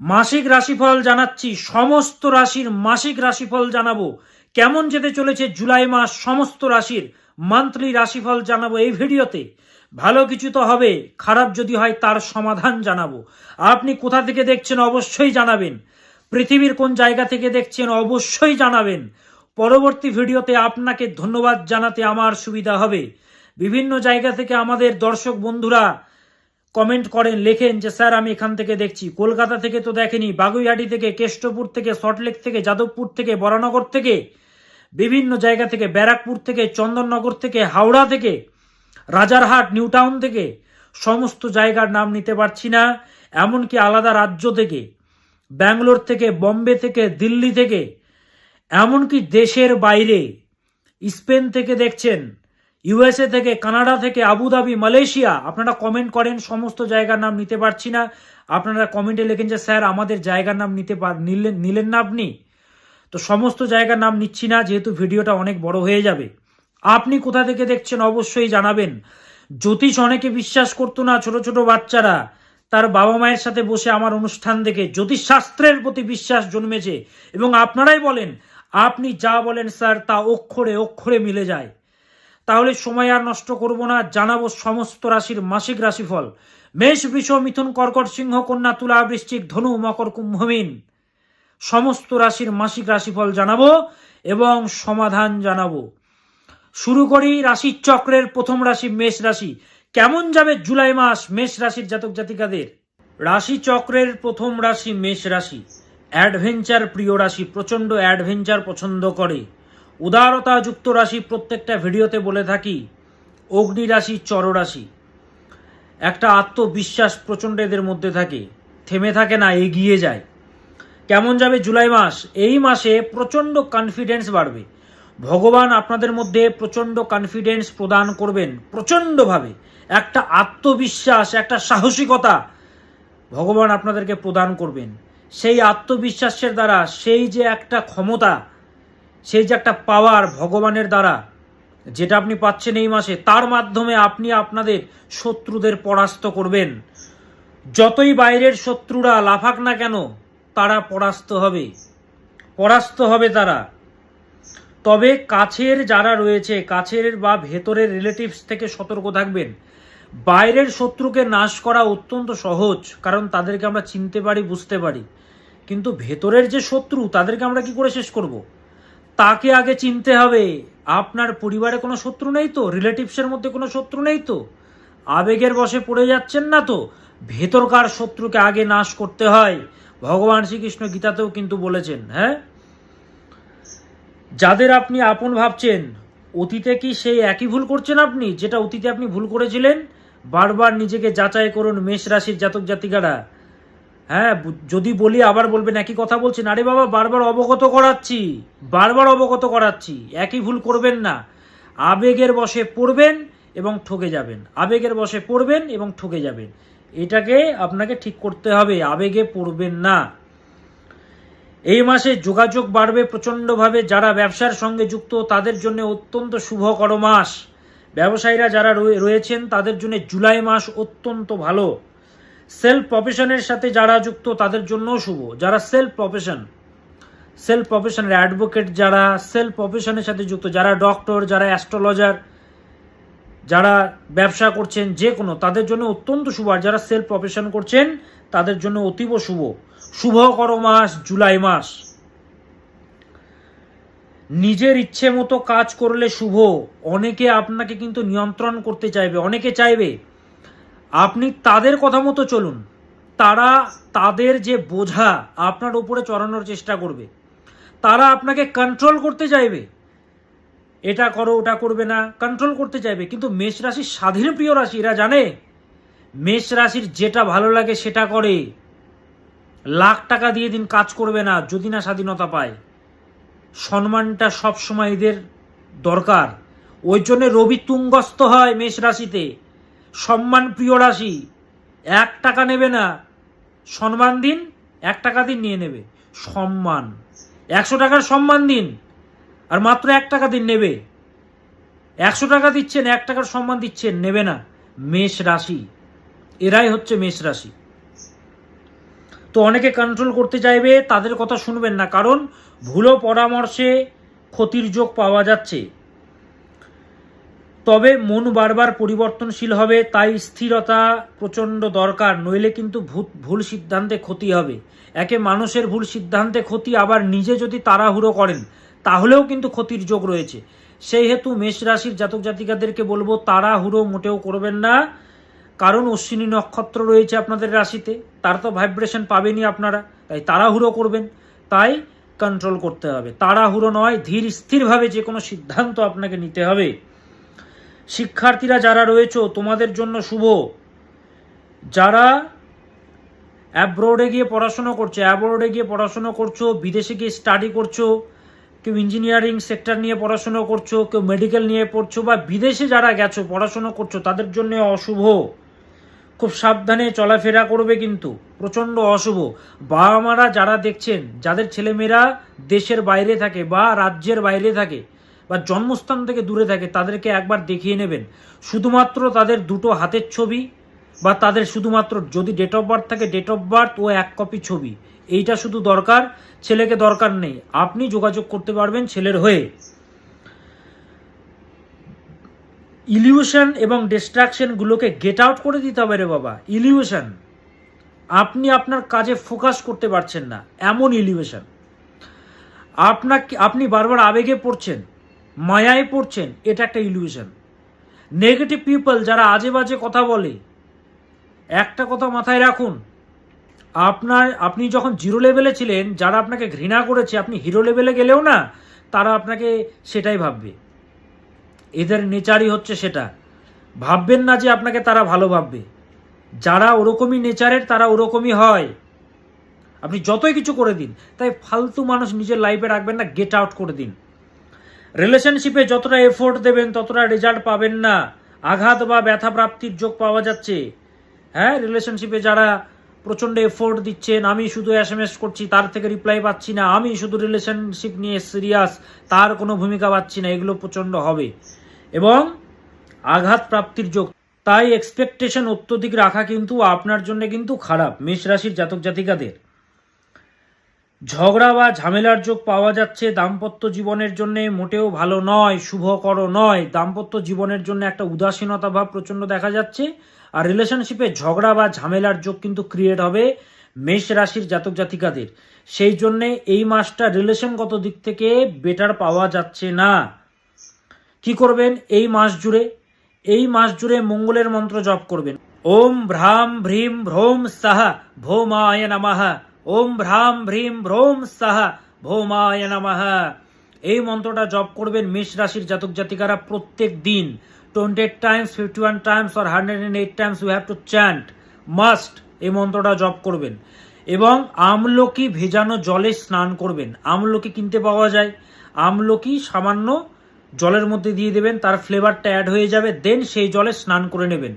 মাসিক রাশিফল জানাচ্ছি, সমস্ত রাশির মাসিক রাশিফল জানাবো। কেমন যেতে চলেছে জুলাই মাস, সমস্ত রাশির মান্থলি রাশিফল জানাবো এই ভিডিওতে। ভালো কিছু তো হবে, খারাপ যদি হয় তার সমাধান জানাবো। আপনি কোথা থেকে দেখছেন অবশ্যই জানাবেন, পৃথিবীর কোন জায়গা থেকে দেখছেন অবশ্যই জানাবেন। পরবর্তী ভিডিওতে আপনাকে ধন্যবাদ জানাতে আমার সুবিধা হবে। বিভিন্ন জায়গা থেকে আমাদের দর্শক বন্ধুরা কমেন্ট করেন, লেখেন যে স্যার আমি এখান থেকে দেখছি। কলকাতা থেকে তো দেখেনি, বাগুইহাটি থেকে, কেষ্টপুর থেকে, সল্টলেক থেকে, যাদবপুর থেকে, বরানগর থেকে, বিভিন্ন জায়গা থেকে, ব্যারাকপুর থেকে, চন্দননগর থেকে, হাওড়া থেকে, রাজারহাট, নিউ টাউন থেকে, সমস্ত জায়গার নাম নিতে পারছি না। এমনকি আলাদা রাজ্য থেকে, ব্যাঙ্গালোর থেকে, বম্বে থেকে, দিল্লি থেকে, এমনকি দেশের বাইরে স্পেন থেকে দেখছেন, ইউএসএ থেকে, কানাডা থেকে, আবুধাবি, মালয়েশিয়া। আপনারা কমেন্ট করেন, সমস্ত জায়গার নাম নিতে পারছি না। আপনারা কমেন্টে লেখেন যে স্যার আমাদের জায়গার নাম নিলেন না আপনি। তো সমস্ত জায়গার নাম নিচ্ছি না, যেহেতু ভিডিওটা অনেক বড় হয়ে যাবে। আপনি কোথা থেকে দেখছেন অবশ্যই জানাবেন। জ্যোতিষ অনেকে বিশ্বাস করতো না, ছোট ছোট বাচ্চারা তার বাবা মায়ের সাথে বসে আমার অনুষ্ঠান দেখে জ্যোতিষ শাস্ত্রের প্রতি বিশ্বাস জন্মেছে। এবং আপনারাই বলেন, আপনি যা বলেন স্যার তা অক্ষরে অক্ষরে মিলে যায়। তাহলে সময় আর নষ্ট করব না, জানাবো সমস্ত রাশির মাসিক রাশিফল। মেষ, বৃষ, মিথুন, কর্কট, সিংহ, কন্যা, তুলা, বৃশ্চিক, ধনু, মকর, কুম্ভ, মীন, সমস্ত রাশির মাসিক রাশিফল জানাবো এবং সমাধান জানাবো। শুরু করি রাশির চক্রের প্রথম রাশি মেষ রাশি। কেমন যাবে জুলাই মাস মেষ রাশির জাতক জাতিকাদের? রাশি চক্রের প্রথম রাশি মেষ রাশি। অ্যাডভেঞ্চার প্রিয় রাশি, প্রচণ্ড অ্যাডভেঞ্চার পছন্দ করে। উদারতা যুক্ত রাশি, প্রত্যেকটা ভিডিওতে বলে থাকি। অগ্নি রাশি, চর রাশি। একটা আত্মবিশ্বাস প্রচণ্ড এদের মধ্যে থাকে, থেমে থাকে না, এগিয়ে যায়। কেমন যাবে জুলাই মাস? এই মাসে প্রচণ্ড কনফিডেন্স বাড়বে। ভগবান আপনাদের মধ্যে প্রচণ্ড কনফিডেন্স প্রদান করবেন, প্রচণ্ডভাবে একটা আত্মবিশ্বাস, একটা সাহসিকতা ভগবান আপনাদেরকে প্রদান করবেন। সেই আত্মবিশ্বাসের দ্বারা, সেই যে একটা ক্ষমতা, সেই যে একটা পাওয়ার ভগবানের দ্বারা যেটা আপনি পাচ্ছেন এই মাসে, তার মাধ্যমে আপনি আপনাদের শত্রুদের পরাস্ত করবেন। যতই বাইরের শত্রুরা লাফাক না কেন, তারা পরাস্ত হবে তারা। তবে কাছের যারা রয়েছে, কাছের বা ভেতরের রিলেটিভস থেকে সতর্ক থাকবেন। বাইরের শত্রুকে নাশ করা অত্যন্ত সহজ, কারণ তাদেরকে আমরা চিনতে পারি, বুঝতে পারি। কিন্তু ভেতরের যে শত্রু, তাদেরকে আমরা কি করে শেষ করব? তাকে আগে চিনতে হবে। আপনার পরিবারে কোনো শত্রু নেই তো? রিলেটিভসের মধ্যে কোনো শত্রু নেই তো? আবেগের বশে পড়ে যাচ্ছেন না তো? ভেতরকার শত্রুকে আগে নাশ করতে হয়। ভগবান শ্রীকৃষ্ণ গীতাতেও কিন্তু বলেছেন। হ্যাঁ, যাদের আপনি আপন ভাবছেন, অতীতে কি সেই একই ভুল করছেন আপনি, যেটা অতীতে আপনি ভুল করেছিলেন? বারবার নিজেকে যাচাই করুন মেষ রাশির জাতক জাতিকারা। হ্যাঁ, যদি বলি আবার বলবেন একই কথা বলছেন। আরে বাবা, বারবার অবগত করাচ্ছি, একই ভুল করবেন না। আবেগের বশে পড়বেন এবং ঠকে যাবেন। এটাকে আপনাকে ঠিক করতে হবে, আবেগে পড়বেন না। এই মাসে যোগাযোগ বাড়বে প্রচণ্ডভাবে। যারা ব্যবসার সঙ্গে যুক্ত তাদের জন্য অত্যন্ত শুভকর মাস। ব্যবসায়ীরা যারা রয়েছেন তাদের জন্য জুলাই মাস অত্যন্ত ভালো। সেলফ প্রফেশনের সাথে যারা যুক্ত তাদের জন্যও শুভ। যারা সেলফ প্রফেশনের অ্যাডভোকেট, যারা সেলফ প্রফেশনের সাথে যুক্ত, যারা ডক্টর, যারা অ্যাস্ট্রোলজার, যারা ব্যবসা করছেন, যে কোনো, তাদের জন্য অত্যন্ত শুভ। আর যারা সেলফ প্রফেশন করছেন তাদের জন্য অতীব শুভকর মাস জুলাই মাস। নিজের ইচ্ছে মতো কাজ করলে শুভ। অনেকে আপনাকে কিন্তু নিয়ন্ত্রণ করতে চাইবে, অনেকে চাইবে আপনি তাদের কথা মতো চলুন। তারা তাদের যে বোঝা আপনার উপরে চড়ানোর চেষ্টা করবে। তারা আপনাকে কন্ট্রোল করতে চাইবে, এটা করো ওটা করবে না, কন্ট্রোল করতে চাইবে। কিন্তু মেষ রাশি স্বাধীন প্রিয় রাশি, এরা জানে মেষ রাশির যেটা ভালো লাগে সেটা করে। লাখ টাকা দিয়ে দিন, কাজ করবে না যদি না স্বাধীনতা পায়। সম্মানটা সবসময় এদের দরকার। ওই জন্য রবি তুঙ্গস্থ হয় মেষ রাশিতে। সম্মান প্রিয় রাশি। 1 টাকা নেবে না, সম্মান দিন। 1 টাকা দিন, নিয়ে নেবে সম্মান। 100 টাকার সম্মান দিন আর মাত্র 1 টাকা দিন, নেবে। 100 টাকা দিচ্ছেন, 1 টাকার সম্মান দিচ্ছেন, নেবে না। মেষ রাশি, এরাই হচ্ছে মেষ রাশি। তো অনেকে কন্ট্রোল করতে চাইবে, তাদের কথা শুনবেন না, কারণ ভুলো পরামর্শে ক্ষতির যোগ পাওয়া যাচ্ছে। তবে মন বারবার পরিবর্তনশীল হবে, তাই স্থিরতা প্রচণ্ড দরকার, নইলে কিন্তু ভুল সিদ্ধান্তে ক্ষতি হবে। একে মানুষের ভুল সিদ্ধান্তে ক্ষতি, আবার নিজে যদি তাড়াহুড়ো করেন তাহলেও কিন্তু ক্ষতির যোগ রয়েছে। সেই হেতু মেষ রাশির জাতক জাতিকাদেরকে বলবো তাড়াহুড়ো মোটেও করবেন না, কারণ অশ্বিনী নক্ষত্র রয়েছে আপনাদের রাশিতে, তার তো ভাইব্রেশন পাবেনই আপনারা, তাই তাড়াহুড়ো করবেন, তাই কন্ট্রোল করতে হবে। তাড়াহুড়ো নয়, ধীর স্থিরভাবে যে কোনো সিদ্ধান্ত আপনাকে নিতে হবে। শিক্ষার্থীরা যারা রয়েছে তোমাদের জন্য শুভ। যারা অ্যাব্রোডে গিয়ে পড়াশোনা করছো, বিদেশে গিয়ে স্টাডি করছো, কেউ ইঞ্জিনিয়ারিং সেক্টর নিয়ে পড়াশোনা করছো, কেউ মেডিকেল নিয়ে পড়ছো, বা বিদেশে যারা গেছো পড়াশোনা করছো, তাদের জন্য অশুভ। খুব সাবধানে চলাফেরা করবে, কিন্তু প্রচণ্ড অশুভ। বাবা মারা যারা দেখছেন, যাদের ছেলেমেয়েরা দেশের বাইরে থাকে বা রাজ্যের বাইরে থাকে বা জন্মস্থান থেকে দূরে থাকে, তাদেরকে একবার দেখিয়ে নেবেন। শুধুমাত্র তাদের দুটো হাতের ছবি, বা তাদের শুধুমাত্র যদি ডেট অফ বার্থ থাকে ডেট অফ বার্থ ও 1 কপি ছবি, এইটা শুধু দরকার। ছেলেকে দরকার নেই, আপনি যোগাযোগ করতে পারবেন ছেলের হয়ে। ইলিউশন এবং ডিস্ট্রাকশনগুলোকে গেট আউট করে দিতে হবে রে বাবা। ইলিউশন, আপনি আপনার কাজে ফোকাস করতে পারছেন না, এমন ইলিউশন। আপনি বারবার আবেগে পড়ছেন, মায়ায় পড়ছেন, এটা একটা ইলিউশন। নেগেটিভ পিপল যারা আজে বাজে কথা বলে, একটা কথা মাথায় রাখুন, আপনি যখন জিরো লেভেলে ছিলেন, যারা আপনাকে ঘৃণা করেছে, আপনি হিরো লেভেলে গেলেও না তারা আপনাকে সেটাই ভাববে। এদের নেচারই হচ্ছে সেটা। ভাববেন না যে আপনাকে তারা ভালো ভাববে। যারা ওরকমই নেচারের তারা ওরকমই হয়, আপনি যতই কিছু করে দিন। তাই ফালতু মানুষ নিজের লাইফে রাখবেন না, গেট আউট করে দিন। রিলেশনশিপে যতটা এফোর্ট দেবেন ততটা রেজাল্ট পাবেন না, আঘাত বা ব্যথা প্রাপ্তির যোগ পাওয়া যাচ্ছে। হ্যাঁ, রিলেশনশিপে যারা প্রচণ্ড এফোর্ট দিচ্ছেন, আমি শুধু SMS করছি তার থেকে রিপ্লাই পাচ্ছি না, আমি শুধু রিলেশনশিপ নিয়ে সিরিয়াস, তার কোনো ভূমিকা পাচ্ছি না, এগুলো প্রচণ্ড হবে এবং আঘাত প্রাপ্তির যোগ। তাই এক্সপেকটেশন অত্যধিক রাখা কিন্তু আপনার জন্য কিন্তু খারাপ। মেষ রাশির জাতক জাতিকাদের ঝগড়া বা ঝামেলার যোগ পাওয়া যাচ্ছে, দাম্পত্য জীবনের জন্য মোটেও ভালো নয়, শুভকর নয়। দাম্পত্য জীবনের জন্য একটা উদাসীনতা ভাব প্রচণ্ড দেখা যাচ্ছে, আর রিলেশনশিপে ঝগড়া বা ঝামেলার যোগ কিন্তু ক্রিয়েট হবে মেষ রাশির জাতক জাতিকাদের। সেই জন্যে এই মাসটা রিলেশনগত দিক থেকে বেটার পাওয়া যাচ্ছে না। কি করবেন এই মাস জুড়ে? এই মাস জুড়ে মঙ্গলের মন্ত্র জপ করবেন। ওম ভ্রাম ভ্রীম ভ্রোম সাহা ভৌমায় নমঃ। ওম ভ্রাম ভ্রীম ভ্রোম সাহা ভৌমায় নমঃ। এই মন্ত্রটা জপ করবেন মেষ রাশির জাতক জাতিকারা প্রত্যেক দিন 28 times, 51 times or 108 times you have to chant, must. এই মন্ত্রটা জপ করবেন এবং আমলকি ভেজানো জলে স্নান করবেন। আমলকি কিনতে পাওয়া যায়, আমলকি সামান্য জলের মধ্যে দিয়ে দেবেন, তার ফ্লেভারটা অ্যাড হয়ে যাবে, দেন সেই জলে স্নান করে নেবেন।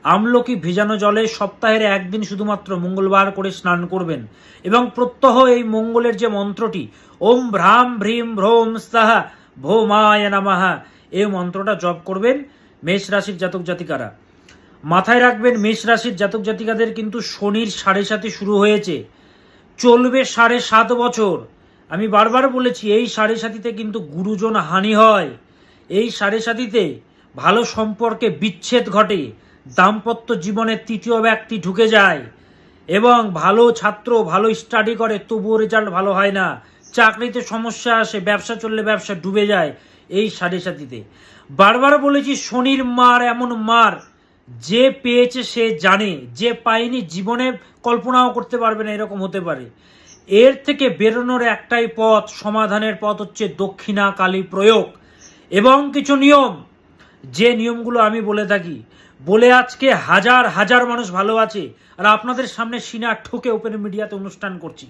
আমলকি ভেজানো জলে সপ্তাহের একদিন শুধুমাত্র মঙ্গলবার করে স্নান করবেন এবং প্রত্যহ এই মঙ্গলের যে মন্ত্রটি ওম ভ্রাম ভ্রীম ভ্রোম সাহা ভৌমায় নমঃ, এই মন্ত্রটা জপ করবেন মেষ রাশির জাতক জাতিকারা। মাথায় রাখবেন মেষ রাশির জাতক জাতিকাদের কিন্তু শনির 7.5 শুরু হয়েছে, চলবে 7.5 বছর। আমি বারবার বলেছি এই 7.5-তে কিন্তু গুরুজন হানি হয়, এই 7.5-তে ভালো সম্পর্কে বিচ্ছেদ ঘটে, দাম্পত্য জীবনে তৃতীয় ব্যক্তি ঢুকে যায় এবং ভালো ছাত্র ভালো স্টাডি করে তবুও রেজাল্ট ভালো হয় না, চাকরিতে সমস্যা আসে, ব্যবসা চললে ব্যবসা ডুবে যায় এই 7.5-তে। বারবার বলেছি শনির মার এমন মার, যে পেয়েছে সে জানে, যে পায়নি জীবনে কল্পনাও করতে পারবে না এরকম হতে পারে। এর থেকে বেরোনোর একটাই পথ, সমাধানের পথ হচ্ছে দক্ষিণা কালী প্রয়োগ এবং কিছু নিয়ম, যে নিয়মগুলো আমি বলে থাকি, বলে আজকে হাজার হাজার মানুষ ভালো আছে। আর আপনাদের সামনে সিনা ঠুকে ওপেন মিডিয়াতে অনুষ্ঠান করছি,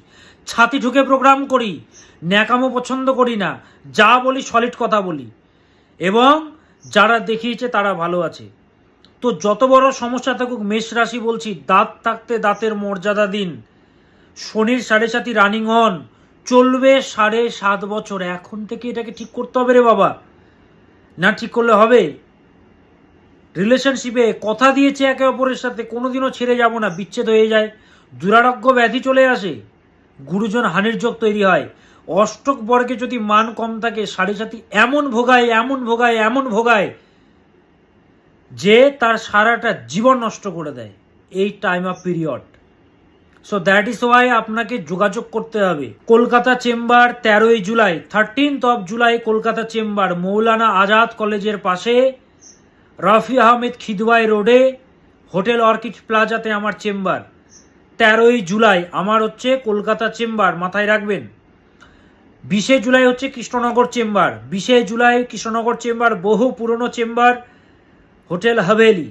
ছাতি ঠুকে প্রোগ্রাম করি, ন্যাকামো পছন্দ করি না, যা বলি সলিড কথা বলি এবং যারা দেখিয়েছে তারা ভালো আছে। তো যত বড় সমস্যা থাকুক মেষ রাশি বলছি, দাঁত থাকতে দাঁতের মর্যাদা দিন। শনির 7.5 রানিং অন, চলবে 7.5 বছর। এখন থেকে এটাকে ঠিক করতে হবে রে বাবা, না ঠিক করলে হবে? রিলেশনশিপে কথা দিয়েছে একে অপরের সাথে কোনোদিনও ছেড়ে যাব না, বিচ্ছেদ হয়ে যায়, দুরারোগ্য ব্যাধি চলে আসে, গুরুজন হানির যোগ তৈরি হয়। অষ্টক বর্গে যদি মান কম থাকে, সাড়ে সাথী এমন ভোগায় যে তার সারাটা জীবন নষ্ট করে দেয় এই time of period. So that is why আপনাকে যোগাযোগ করতে হবে। কলকাতা চেম্বার 13ই July, 13th of July Kolkata chamber, Maulana Azad কলেজের পাশে, রফি আহমেদ খিদওয়াই রোডে, হোটেল অর্কিড প্লাজাতে আমার চেম্বার। 13ই জুলাই আমার হচ্ছে কলকাতা চেম্বার, মাথায় রাখবেন। 20শে জুলাই হচ্ছে কৃষ্ণনগর চেম্বার, 20শে জুলাই কৃষ্ণনগর চেম্বার, বহু পুরনো চেম্বার, হোটেল হাভেলি।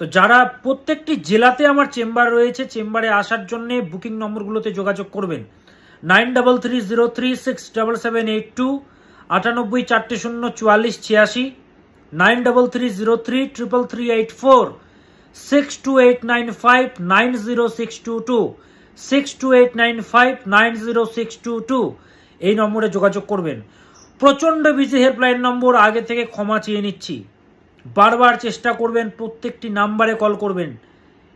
তো যারা প্রত্যেকটি জেলাতে আমার চেম্বার রয়েছে, চেম্বারে আসার জন্য বুকিং নম্বরগুলোতে যোগাযোগ করবেন। 9330367782, 98404486, 9330333384, 6289590622, 6289590622 এই নম্বরে যোগাযোগ করবেন। প্রচণ্ড বিজি হেল্পলাইন নম্বর, আগে থেকে ক্ষমা চেয়ে নিচ্ছি। বারবার চেষ্টা করবেন, প্রত্যেকটি নাম্বারে কল করবেন।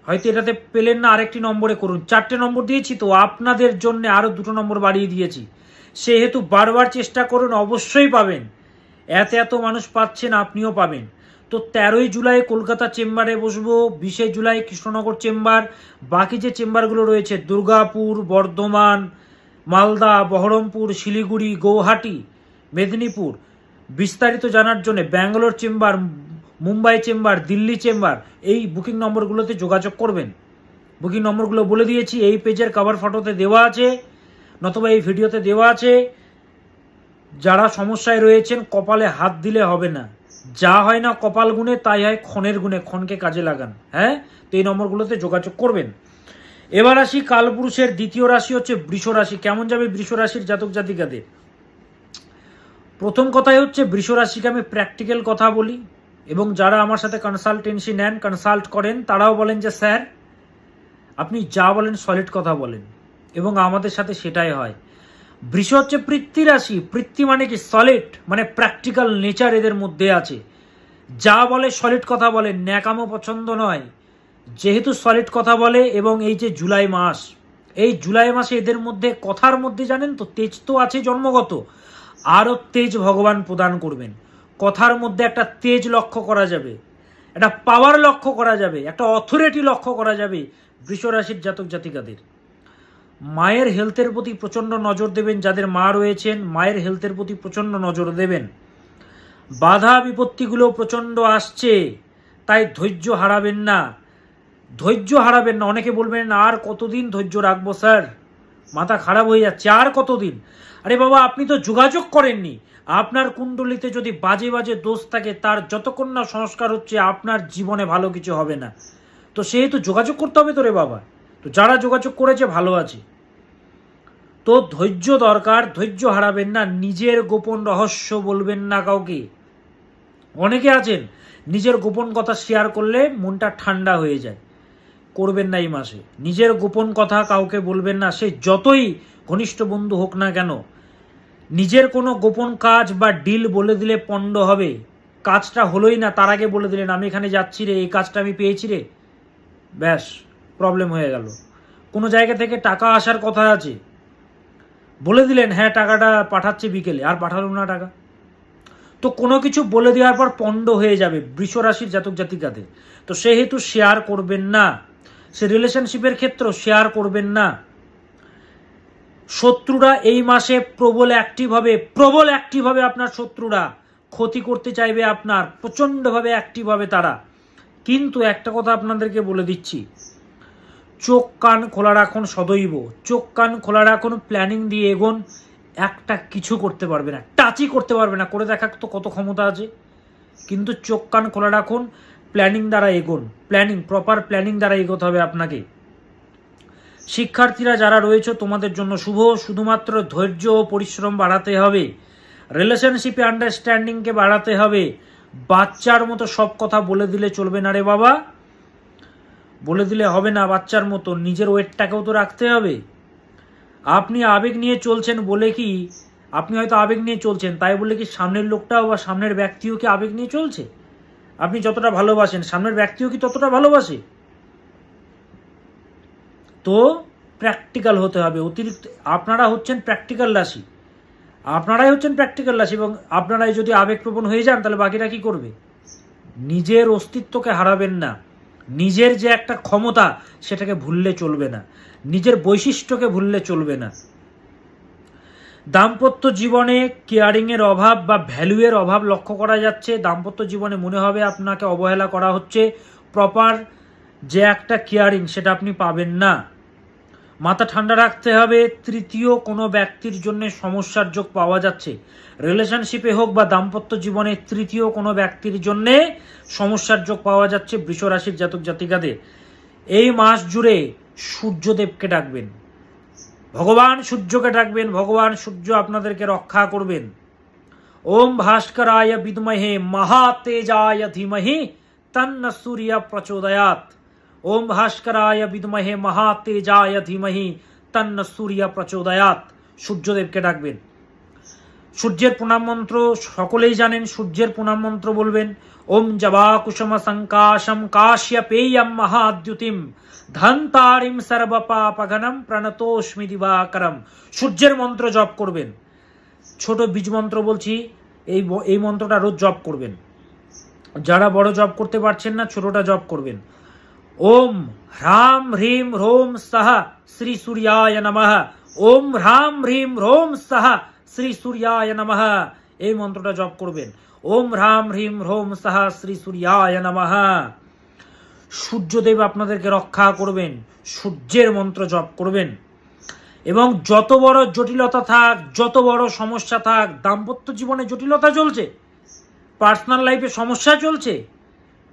হয়তো এটাতে পেলেন না, আরেকটি নম্বরে করুন। 4টে নম্বর দিয়েছি তো, আপনাদের জন্য আরও 2টো নম্বর বাড়িয়ে দিয়েছি, সেহেতু বারবার চেষ্টা করুন, অবশ্যই পাবেন। এত মানুষ পাচ্ছেন, আপনিও পাবেন। তো 13ই জুলাই কলকাতা চেম্বারে বসবো, 20শে জুলাই কৃষ্ণনগর চেম্বার, বাকি যে চেম্বারগুলো রয়েছে দুর্গাপুর, বর্ধমান, মালদা, বহরমপুর, শিলিগুড়ি, গৌহাটি, মেদিনীপুর, বিস্তারিত জানার জন্য Bangalore chamber, Mumbai chamber, Delhi chamber, এই বুকিং নম্বরগুলোতে যোগাযোগ করবেন। বুকিং নম্বরগুলো বলে দিয়েছি, এই পেজের কভার ফটোতে দেওয়া আছে, নতুবা এই ভিডিওতে দেওয়া আছে। যারা সমস্যায় রয়েছেন, কপালে হাত দিলে হবে না, যা হয় না কপাল গুণে তাই হয় ক্ষণের গুণে, ক্ষণকে কাজে লাগান। হ্যাঁ, তো এই নম্বরগুলোতে যোগাযোগ করবেন। এবার আসি, কালপুরুষের দ্বিতীয় রাশি হচ্ছে বৃষ রাশি। কেমন যাবে বৃষ রাশির জাতক জাতিকাদের? প্রথম কথাই হচ্ছে, বৃষ রাশিকে আমি প্র্যাকটিক্যাল কথা বলি, এবং যারা আমার সাথে কনসালটেন্সি নেন, কনসাল্ট করেন, তারাও বলেন যে স্যার আপনি যা বলেন সলিড কথা বলেন, এবং আমাদের সাথে সেটাই হয়। বৃষ হচ্ছে পৃথ্বী রাশি। পৃথ্বী মানে কি? সলিড, মানে প্র্যাকটিক্যাল নেচার এদের মধ্যে আছে। যা বলে সলিড কথা বলে, ন্যাকামো পছন্দ নয়। যেহেতু সলিড কথা বলে, এবং এই যে জুলাই মাস, এই জুলাই মাসে এদের মধ্যে কথার মধ্যে জানেন তো তেজ তো আছে জন্মগত, আরও তেজ ভগবান প্রদান করবেন। কথার মধ্যে একটা তেজ লক্ষ্য করা যাবে, একটা পাওয়ার লক্ষ্য করা যাবে, একটা অথরিটি লক্ষ্য করা যাবে বৃষ রাশির জাতক জাতিকাদের। মায়ের হেলথের প্রতি প্রচণ্ড নজর দেবেন। যাদের মা রয়েছেন, মায়ের হেলথের প্রতি প্রচণ্ড নজর দেবেন। বাধা বিপত্তিগুলো প্রচণ্ড আসছে, তাই ধৈর্য হারাবেন না, ধৈর্য হারাবেন না। অনেকে বলবেন আর কতদিন ধৈর্য রাখবো স্যার, মাথা খারাপ হয়ে যাচ্ছে, আর কতদিন? আরে বাবা, আপনি তো যোগাযোগ করেননি। আপনার কুণ্ডলিতে যদি বাজে বাজে দোষ থাকে, তার যতক্ষণ না সংস্কার হচ্ছে, আপনার জীবনে ভালো কিছু হবে না। তো সেহেতু যোগাযোগ করতে হবে তো রে বাবা। তো যারা যোগাযোগ করেছে ভালো আছে। তো ধৈর্য দরকার, ধৈর্য হারাবেন না। নিজের গোপন রহস্য বলবেন না কাউকে। অনেকে আছেন নিজের গোপন কথা শেয়ার করলে মনটা ঠান্ডা হয়ে যায়, করবেন না এই মাসে। নিজের গোপন কথা কাউকে বলবেন না, সে যতই ঘনিষ্ঠ বন্ধু হোক না কেন। নিজের কোনো গোপন কাজ বা ডিল বলে দিলে পণ্ড হবে। কাজটা হলোই না, তার আগে বলে দিলেন আমি এখানে যাচ্ছি রে, এই কাজটা আমি পেয়েছি রে, ব্যাস প্রবলেম হয়ে গেল। কোনো জায়গা থেকে টাকা আসার কথা আছে, বলে দিলেন হ্যাঁ টাকাটা পাঠাচ্ছে বিকেলে, আর পাঠালো না টাকা। তো কোনো কিছু বলে দেওয়ার পর পণ্ড হয়ে যাবে বৃষ রাশির জাতক জাতিকাদের। তো সেহেতু শেয়ার করবেন না, সে রিলেশনশিপের ক্ষেত্রে শেয়ার করবেন না। শত্রুরা এই মাসে প্রবল অ্যাক্টিভ হবে। আপনার শত্রুরা ক্ষতি করতে চাইবে আপনার, প্রচণ্ডভাবে অ্যাক্টিভ হবে তারা। কিন্তু একটা কথা আপনাদেরকে বলে দিচ্ছি, চোখ কান খোলা রাখুন সদৈব, চোখ কান খোলা রাখুন, প্ল্যানিং দিয়ে এগোন। একটা কিছু করতে পারবে না, টাচই করতে পারবে না, করে দেখা তো কত ক্ষমতা আছে। কিন্তু চোখ কান খোলা রাখুন, প্ল্যানিং দ্বারা এগোন, প্রপার প্ল্যানিং দ্বারা এগোতে হবে আপনাকে। শিক্ষার্থীরা যারা রয়েছে তোমাদের জন্য শুভ, শুধুমাত্র ধৈর্য ও পরিশ্রম বাড়াতে হবে, রিলেশনশিপে আন্ডারস্ট্যান্ডিংকে বাড়াতে হবে। বাচ্চার মতো সব কথা বলে দিলে চলবে না রে বাবা, বলে দিলে হবে না বাচ্চার মতো, নিজের ওয়েটটাকেও তো রাখতে হবে। আপনি আবেগ নিয়ে চলছেন বলে কি, আপনি হয়তো আবেগ নিয়ে চলছেন তাই বলে কি সামনের লোকটাও বা সামনের ব্যক্তিও কি আবেগ নিয়ে চলছে? আপনি যতটা ভালোবাসেন সামনের ব্যক্তিও কি ততটা ভালোবাসে? তো তো প্র্যাকটিক্যাল হতে হবে। অতিরিক্ত আপনারা হচ্ছেন প্র্যাকটিক্যাল রাশি, আপনারাই হচ্ছেন প্র্যাকটিক্যাল রাশি, এবং আপনারাই যদি আবেগপ্রবণ হয়ে যান তাহলে বাকিরা কি করবে? নিজের অস্তিত্বকে হারাবেন না, নিজের যে একটা ক্ষমতা সেটাকে ভুললে চলবে না, নিজের বৈশিষ্ট্যকে ভুললে চলবে না। দাম্পত্য জীবনে কেয়ারিংয়ের অভাব বা ভ্যালুয়ের অভাব লক্ষ্য করা যাচ্ছে। দাম্পত্য জীবনে মনে হবে আপনাকে অবহেলা করা হচ্ছে, প্রপার যে একটা কেয়ারিং সেটা আপনি পাবেন না। মাথা ঠান্ডা রাখতে হবে। তৃতীয় কোনো ব্যক্তির জন্য সমস্যার যোগ পাওয়া যাচ্ছে। রিলেশনশিপে হোক বা দাম্পত্য জীবনে তৃতীয় কোনো ব্যক্তির জন্যে সমস্যার যোগ পাওয়া যাচ্ছে বৃষ রাশির জাতক জাতিকাদের। এই মাস জুড়ে সূর্যদেবকে ডাকবেন, ভগবান সূর্যকে ডাকবেন, ভগবান সূর্য আপনাদেরকে রক্ষা করবেন। ওম ভাস্করায় বিদ্মহে মহাতেজায় ধীমহি তন্ন সূর্য প্রচোদয়াৎ। ওম ভাস্করায় বিদ্মহে মহাতেজায় ধীমহি তন্ন সূর্য প্রচোদয়াৎ। সূর্যদেবকে ডাকবেন। সূর্যের প্রণাম মন্ত্র সকলেই জানেন, সূর্যের প্রণাম মন্ত্র বলবেন ওম জবা কুসুম সংকাশম কাশ্যপেয়ম মহাদ্যুতিম ধন্তারিম সর্বপাপঘনম প্রণতোস্মি দিবাকরম। সূর্যের মন্ত্র জপ করবেন। ছোট বীজ মন্ত্র বলছি, এই মন্ত্রটা রোজ জপ করবেন। যারা বড় জপ করতে পারছেন না, ছোটটা জপ করবেন। ওম হ্রাম হ্রিম হ্রোম সহ শ্রী সূর্যায় নমঃ। ওম হ্রাম হ্রিম হ্রোম সহ শ্রী সূর্যায় নমঃ। এই মন্ত্রটা জপ করবেন। ওম হ্রাম হ্রিম হ্রোম সহ শ্রী সূর্যায় নমঃ। সূর্যদেব আপনাদেরকে রক্ষা করবেন। সূর্যের মন্ত্র জপ করবেন। এবং যত বড় জটিলতা থাক, যত বড় সমস্যা থাক, দাম্পত্য জীবনে জটিলতা চলছে, পার্সোনাল লাইফে সমস্যা চলছে,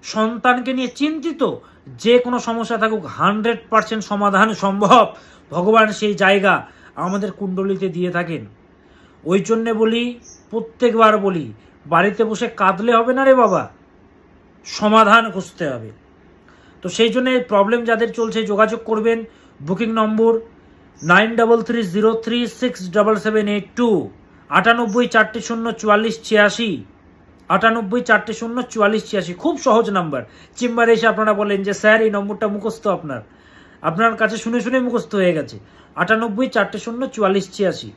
সন্তানকে নিয়ে চিন্তিত, যে কোনো সমস্যা থাকুক 100% সমাধান সম্ভব। ভগবান সেই জায়গা আমাদের কুণ্ডলিতে দিয়ে থাকেন। ওই জন্যে বলি, প্রত্যেকবার বলি, বাড়িতে বসে কাঁদলে হবে না রে বাবা, সমাধান খুঁজতে হবে। তো সেই জন্য প্রবলেম যাদের চলছে যোগাযোগ করবেন। বুকিং নম্বর 9303367782, 98404486, 98404486। খুব সহজ নাম্বার। চেম্বারে এসে আপনারা বলেন যে স্যার এই নম্বরটা মুখস্থ, আপনার কাছে শুনে শুনে মুখস্থ হয়ে গেছে। 98404486,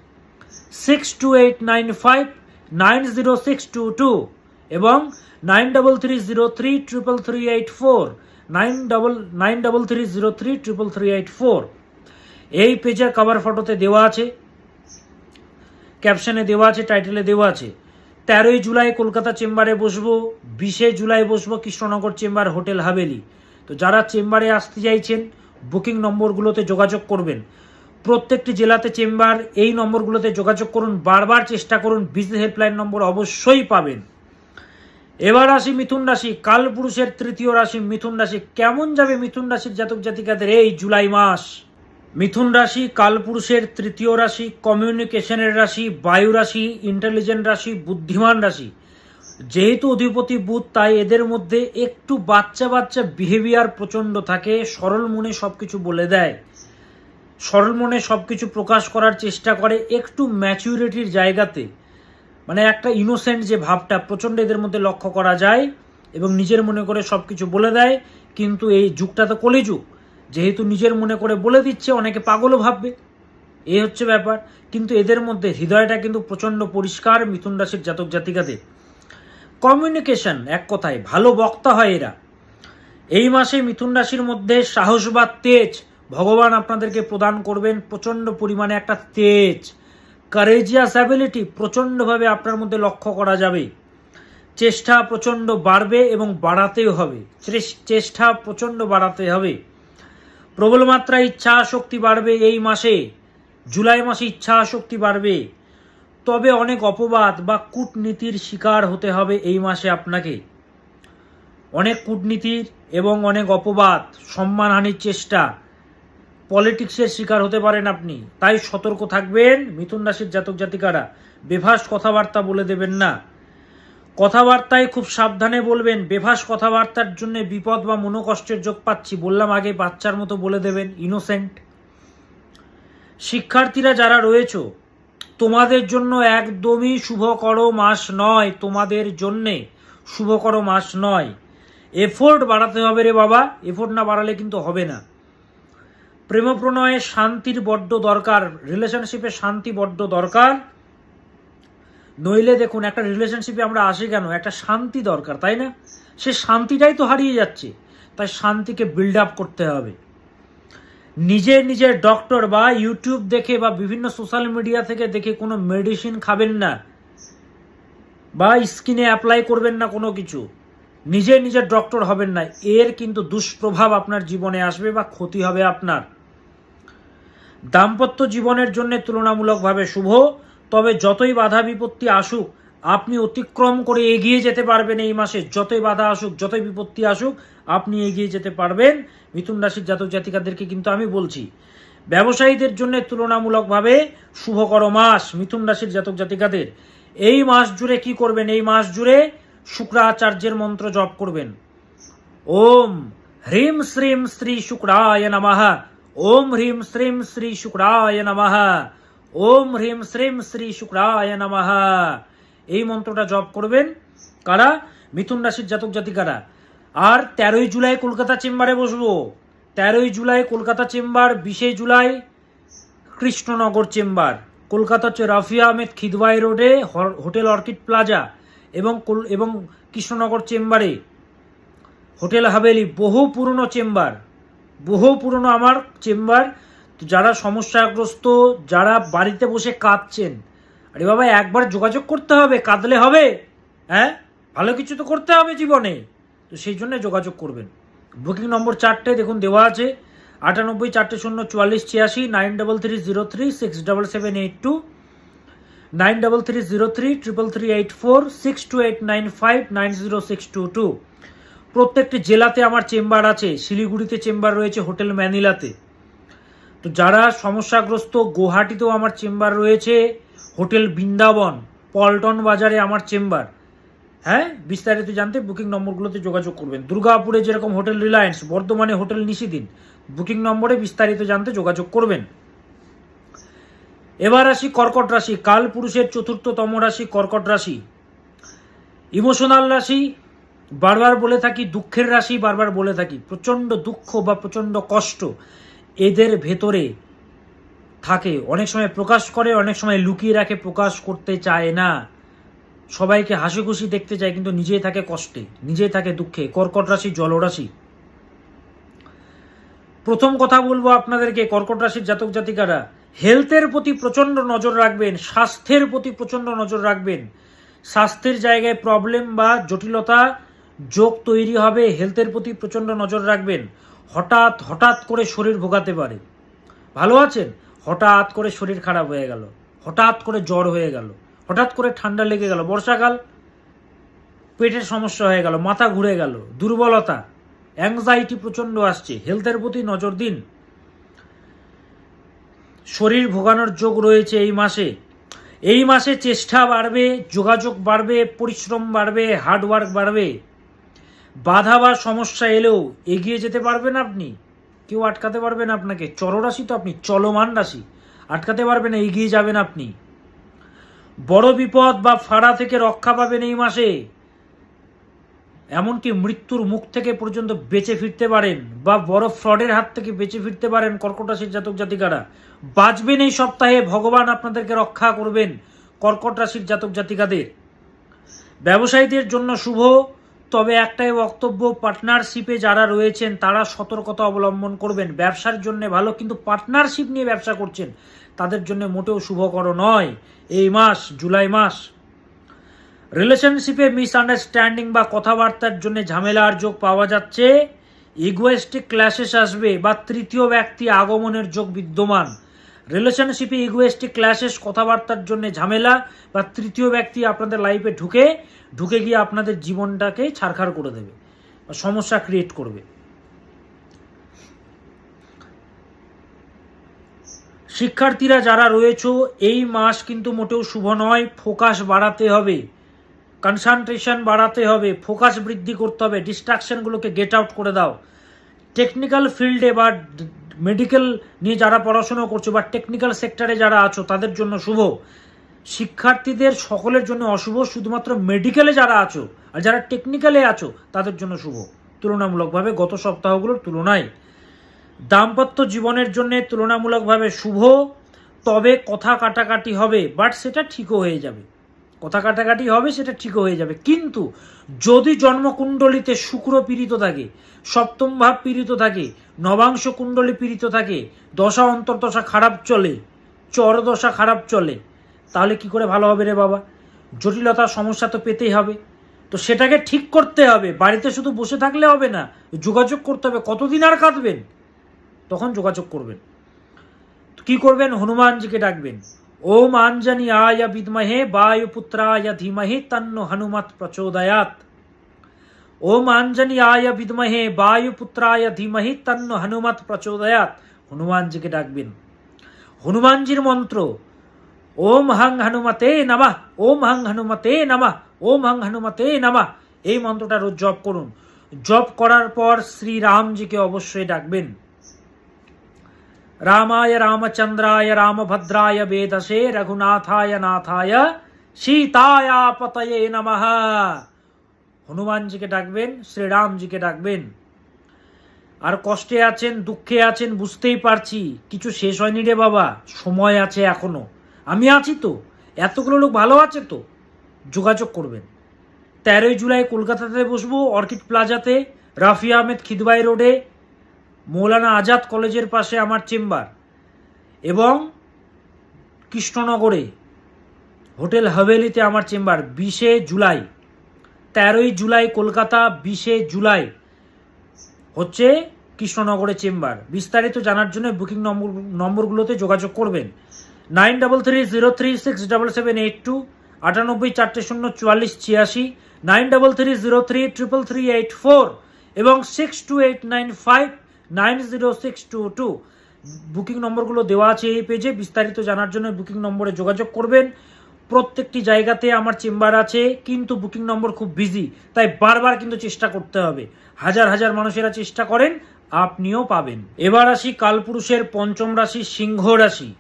6289590622 এবং 9330338384, 93303384। এই পেজের কভার ফটোতে দেওয়া আছে, ক্যাপশনে দেওয়া আছে, টাইটেলে দেওয়া আছে। 13ই জুলাই কলকাতা চেম্বারে বসবো, 20 জুলাই বসবো কৃষ্ণনগর চেম্বার হোটেল হাভেলি। তো যারা চেম্বারে আসতে চাইছেন বুকিং নম্বরগুলোতে যোগাযোগ করবেন। প্রত্যেকটি জেলাতে চেম্বার, এই নম্বরগুলোতে যোগাযোগ করুন, বারবার চেষ্টা করুন, বিজনেস হেল্পলাইন নম্বর অবশ্যই পাবেন। এবার আসি মিথুন রাশি, কালপুরুষের তৃতীয় রাশি মিথুন রাশি। কেমন যাবে মিথুন রাশির জাতক জাতিকাদের এই জুলাই মাস? মিথুন রাশি কালপুরুষের তৃতীয় রাশি, কমিউনিকেশনের রাশি, বায়ু রাশি, ইন্টেলিজেন্ট রাশি, বুদ্ধিমান রাশি। যেহেতু অধিপতি বুধ, তাই এদের মধ্যে একটু বাচ্চা বাচ্চা বিহেভিয়ার প্রচণ্ড থাকে। সরল মনে সবকিছু বলে দেয়, সরল মনে সবকিছু প্রকাশ করার চেষ্টা করে, একটু ম্যাচুরিটির জায়গাতে, মানে একটা ইনোসেন্ট যে ভাবটা প্রচণ্ড এদের মধ্যে লক্ষ্য করা যায়, এবং নিজের মনে করে সবকিছু বলে দেয়। কিন্তু এই যুগটা তো কলিযুগ, যেহেতু নিজের মনে করে বলে দিচ্ছে, অনেকে পাগলও ভাববে, এই হচ্ছে ব্যাপার। কিন্তু এদের মধ্যে হৃদয়টা কিন্তু প্রচণ্ড পরিষ্কার মিথুন রাশির জাতক জাতিকাদের। কমিউনিকেশন, এক কথায় ভালো বক্তা হয় এরা। এই মাসে মিথুন রাশির মধ্যে সাহস বা তেজ ভগবান আপনাদেরকে প্রদান করবেন। প্রচণ্ড পরিমাণে একটা তেজ, কারেজিয়াস অ্যাবিলিটি প্রচণ্ডভাবে আপনার মধ্যে লক্ষ্য করা যাবে। চেষ্টা প্রচণ্ড বাড়বে এবং বাড়াতেও হবে, চেষ্টা প্রচণ্ড বাড়াতে হবে। প্রবল মাত্রায় ইচ্ছা শক্তি বাড়বে এই মাসে, জুলাই মাসে ইচ্ছা শক্তি বাড়বে। তবে অনেক অপবাদ বা কূটনীতির শিকার হতে হবে এই মাসে আপনাকে। অনেক কূটনীতির এবং অনেক অপবাদ, সম্মানহানির চেষ্টা, পলিটিক্সের শিকার হতে পারেন আপনি। তাই সতর্ক থাকবেন মিথুন রাশির জাতক জাতিকারা। বেভাস কথাবার্তা বলে দেবেন না, কথাবার্তায় খুব সাবধানে বলবেন। বেভাস কথাবার্তার জন্য বিপদ বা মনোকষ্টের যোগ পাচ্ছি, বললাম আগে, বাচ্চার মতো বলে দেবেন, ইনোসেন্ট। শিক্ষার্থীরা যারা রয়েছে, তোমাদের জন্য একদমই শুভকর মাস নয়, তোমাদের জন্যে শুভকর মাস নয়। এফোর্ট বাড়াতে হবে রে বাবা, এফোর্ট না বাড়ালে কিন্তু হবে না। প্রেম প্রণয়ে শান্তির বড্ড দরকার, রিলেশনশিপে শান্তি বড্ড দরকার। নইলে দেখুন, একটা রিলেশনশিপে আমরা আসি কেন? একটা শান্তি দরকার, তাই না? সে শান্তিটাই তো হারিয়ে যাচ্ছে, তাই শান্তিকে বিল্ড আপ করতে হবে। নিজের ডক্টর বা ইউটিউব দেখে বা বিভিন্ন সোশ্যাল মিডিয়া থেকে দেখে কোনো মেডিসিন খাবেন না, বা স্কিনে অ্যাপ্লাই করবেন না কোনো কিছু। নিজের ডক্টর হবেন না, এর কিন্তু দুষ্প্রভাব আপনার জীবনে আসবে বা ক্ষতি হবে আপনার। দাম্পত্য জীবনের জন্য তুলনামূলকভাবে শুভ, তবে যতই বাধা বিপত্তি আসুক আপনি অতিক্রম করে এগিয়ে যেতে পারবেন এই মাসে। যতই বাধা আসুক, যতই বিপত্তি আসুক, আপনি এগিয়ে যেতে পারবেন। মিথুন রাশির জাতক জাতিকাদেরকে কিন্তু আমি বলছি, ব্যবসায়ীদের জন্য তুলনামূলকভাবে শুভকর মাস মিথুন রাশির জাতক জাতিকাদের। এই মাস জুড়ে কি করবেন? এই মাস জুড়ে শুক্রাচার্যের মন্ত্র জপ করবেন। ওম হ্রিম শ্রীম শ্রী শুক্রায় নমঃ, ওম হ্রিম শ্রীম শ্রী শুক্রায় নমঃ, ওম হ্রিম শ্রীম শ্রী শুক্রায় নমঃ। এই মন্ত্রটা জপ করবেন কারা? মিথুন রাশির জাতক জাতিকারা। আর 13ই জুলাই কলকাতা চেম্বারে বসবো। 13ই July Kolkata chamber, 20 July Krishnanagar chamber. Kolkata হচ্ছে রাফিয়া আহমেদ খিদওয়াই রোডে হোটেল অর্কিড প্লাজা এবং কৃষ্ণনগর চেম্বারে হোটেল হাভেলি। বহু পুরনো চেম্বার, বহু পুরনো আমার চেম্বার। তো যারা সমস্যাগ্রস্ত, যারা বাড়িতে বসে কাঁদছেন, আরে বাবা একবার যোগাযোগ করতে হবে, কাঁদলে হবে? হ্যাঁ, ভালো কিছু তো করতে হবে জীবনে, তো সেই জন্য যোগাযোগ করবেন। বুকিং নম্বর 4টে দেখুন দেওয়া আছে, 98 400 44 86, 9330 67782, 9330 33384, 6289 90622। প্রত্যেকটি জেলাতে আমার চেম্বার আছে। শিলিগুড়িতে চেম্বার রয়েছে, হোটেল ম্যানিলাতে। তো যারা সমস্যাগ্রস্ত, গুয়াহাটিতেও আমার চেম্বার রয়েছে, হোটেল বৃন্দাবন, পল্টন বাজারে আমার চেম্বার। হ্যাঁ, বিস্তারিত জানতে বুকিং নম্বরগুলোতে যোগাযোগ করবেন। দুর্গাপুরে যেরকম হোটেল রিলায়েন্স, বর্ধমানে হোটেল নিশিদিন। বুকিং নম্বরে বিস্তারিত জানতে যোগাযোগ করবেন। এবার আসি কর্কট রাশি। কাল পুরুষের 4র্থতম রাশি কর্কট রাশি। ইমোশনাল রাশি, বারবার বলে থাকি, দুঃখের রাশি বারবার বলে থাকি। প্রচণ্ড দুঃখ বা প্রচণ্ড কষ্ট এদের ভেতরে থাকে। অনেক সময় প্রকাশ করে, অনেক সময় লুকিয়ে রাখে, প্রকাশ করতে চায় না। সবাইকে হাসি খুশি দেখতে চায়, কিন্তু নিজেই থাকে কষ্টে, নিজেই থাকে দুঃখে। কর্কট রাশি জলরাশি। প্রথম কথা বলবো আপনাদেরকে, কর্কট রাশির জাতক জাতিকারা, হেলথের প্রতি প্রচণ্ড নজর রাখবেন, স্বাস্থ্যের প্রতি প্রচণ্ড নজর রাখবেন। স্বাস্থ্যের জায়গায় প্রবলেম বা জটিলতা যোগ তৈরি হবে, হেলথের প্রতি প্রচণ্ড নজর রাখবেন। হঠাৎ করে শরীর ভোগাতে পারে। ভালো আছেন, হঠাৎ করে শরীর খারাপ হয়ে গেল, হঠাৎ করে জ্বর হয়ে গেল, হঠাৎ করে ঠান্ডা লেগে গেল, বর্ষাকাল, পেটের সমস্যা হয়ে গেল, মাথা ঘুরে গেল, দুর্বলতা, অ্যাংজাইটি প্রচণ্ড আসছে। হেলথের প্রতি নজর দিন। শরীর ভোগানোর যোগ রয়েছে এই মাসে। এই মাসে চেষ্টা বাড়বে, যোগাযোগ বাড়বে, পরিশ্রম বাড়বে, হার্ডওয়ার্ক বাড়বে। বাধা বা সমস্যা এলেও এগিয়ে যেতে পারবেন আপনি, কেউ আটকাতে পারবে না আপনাকে। চলরাশি তো আপনি, চলমান রাশি, আটকাতে পারবে না, এগিয়ে যাবেন আপনি। বড় বিপদ বা ফাড়া থেকে রক্ষা পাবেন এই মাসে। এমনকি মৃত্যুর মুখ থেকে পর্যন্ত বেঁচে ফিরতে পারেন, বা বড় ফ্রডের হাত থেকে বেঁচে ফিরতে পারেন কর্কট রাশির জাতক জাতিকারা। বাঁচবেন এই সপ্তাহে, ভগবান আপনাদেরকে রক্ষা করবেন কর্কট রাশির জাতক জাতিকাদের। ব্যবসায়ীদের জন্য শুভ, তবে একটাই বক্তব্য, পার্টনারশিপে যারা রয়েছেন তারা সতর্কতা অবলম্বন করবেন। ব্যবসার জন্য ভালো, কিন্তু পার্টনারশিপ নিয়ে ব্যবসা করছেন তাদের জন্য মোটেও শুভকর নয় এই মাস, জুলাই মাস। রিলেশনশিপে মিসআন্ডারস্ট্যান্ডিং বা কথাবার্তার জন্য ঝামেলার যোগ পাওয়া যাচ্ছে। ইগোয়েস্টিক ক্ল্যাশেস আসবে বা তৃতীয় ব্যক্তি আগমনের যোগ বিদ্যমান। রিলেশনশিপে ইগোয়েস্টিক ক্ল্যাশেস, কথাবার্তার জন্য ঝামেলা বা তৃতীয় ব্যক্তি আপনাদের লাইফে ঢুকে গিয়ে আপনাদের জীবনটাকে ছারখার করে দেবে বা সমস্যা ক্রিয়েট করবে। শিক্ষার্থীরা যারা রয়েছে, এই মাস কিন্তু মোটেও শুভ নয়। ফোকাস বাড়াতে হবে, কনসেন্ট্রেশন বাড়াতে হবে, ফোকাস বৃদ্ধি করতে হবে। ডিস্ট্রাকশনগুলোকে গেট আউট করে দাও। টেকনিক্যাল ফিল্ডে বা মেডিকেল নিয়ে যারা পড়াশোনা করছো বা টেকনিক্যাল সেক্টরে যারা আছো তাদের জন্য শুভ। শিক্ষার্থীদের সকলের জন্য অশুভ, শুধুমাত্র মেডিকেলে যারা আছো আর যারা টেকনিক্যালে আছো তাদের জন্য শুভ তুলনামূলকভাবে গত সপ্তাহগুলোর তুলনায়। দাম্পত্য জীবনের জন্য তুলনামূলকভাবে শুভ, তবে কথা কাটাকাটি হবে, বাট সেটা ঠিকও হয়ে যাবে। কথা কাটাকাটি হবে, সেটা ঠিকও হয়ে যাবে। কিন্তু যদি জন্মকুণ্ডলিতে শুক্র পীড়িত থাকে, সপ্তম ভাব পীড়িত থাকে, নবাংশ কুণ্ডলী পীড়িত থাকে, দশা অন্তর্দশা খারাপ চলে, চরদশা খারাপ চলে, তাহলে কি করে ভালো হবে রে বাবা? জটিলতার সমস্যা তো পেতেই হবে। তো সেটাকে ঠিক করতে হবে। বাড়িতে শুধু বসে থাকলে হবে না, যোগাযোগ করতে হবে। কতদিন আর কাঁদবেন? তখন যোগাযোগ করবেন। কি করবেন? হনুমানজিকে ডাকবেন। ওম আঞ্জনি আয় বিদ্মহে বায়ুপুত্রায় ধীমহি তন্নো হনুমত প্রচোদয়াৎ। ওম আঞ্জনি আয় বিদ্মহে বায়ুপুত্রায় ধীমহি তন্নো হনুমত প্রচোদয়াৎ। হনুমানজিকে ডাকবেন। হনুমানজির মন্ত্র ওম হং হনুমতে নমঃ, ওম হং হনুমতে নমঃ, ওম হং হনুমতে নমঃ। এই মন্ত্রটা রোজ জপ করুন। জপ করার পর শ্রীরামজিকে অবশ্যই ডাকবেন। রামায় রামচন্দ্রায় রামভদ্রায় বেদসে রঘুনাথায় নাথায় সীতায় পতয়ে নমঃ। হনুমানজিকে ডাকবেন, শ্রীরামজিকে ডাকবেন। আর কষ্টে আছেন, দুঃখে আছেন, বুঝতেই পারছি, কিছু শেষ হয়নি রে বাবা, সময় আছে এখনো। আমি আছি তো, এতগুলো লোক ভালো আছে তো। যোগাযোগ করবেন। 13 জুলাই কলকাতাতে বসবো, অর্কিড প্লাজাতে, রাফি আহমেদ খিদবাই রোডে, মৌলানা আজাদ কলেজের পাশে আমার চেম্বার, এবং কৃষ্ণনগরে হোটেল হাভেলিতে আমার চেম্বার। 20 জুলাই, 13 জুলাই কলকাতা, 20 জুলাই হচ্ছে কৃষ্ণনগরে চেম্বার। বিস্তারিত জানার জন্য বুকিং নম্বরগুলোতে যোগাযোগ করবেন। 9330367782, 98404486, 9330333384 এবং 6289590622। বুকিং নম্বরগুলো দেওয়া আছে এই পেজে। বিস্তারিত জানার জন্য বুকিং নম্বরে যোগাযোগ করবেন। প্রত্যেকটি জায়গাতে আমার চেম্বার আছে, কিন্তু বুকিং নম্বর খুব বিজি, তাই বারবার কিন্তু চেষ্টা করতে হবে। হাজার হাজার মানুষেরা চেষ্টা করেন, আপনিও পাবেন। এবার আসি কালপুরুষের পঞ্চম রাশি সিংহ রাশি।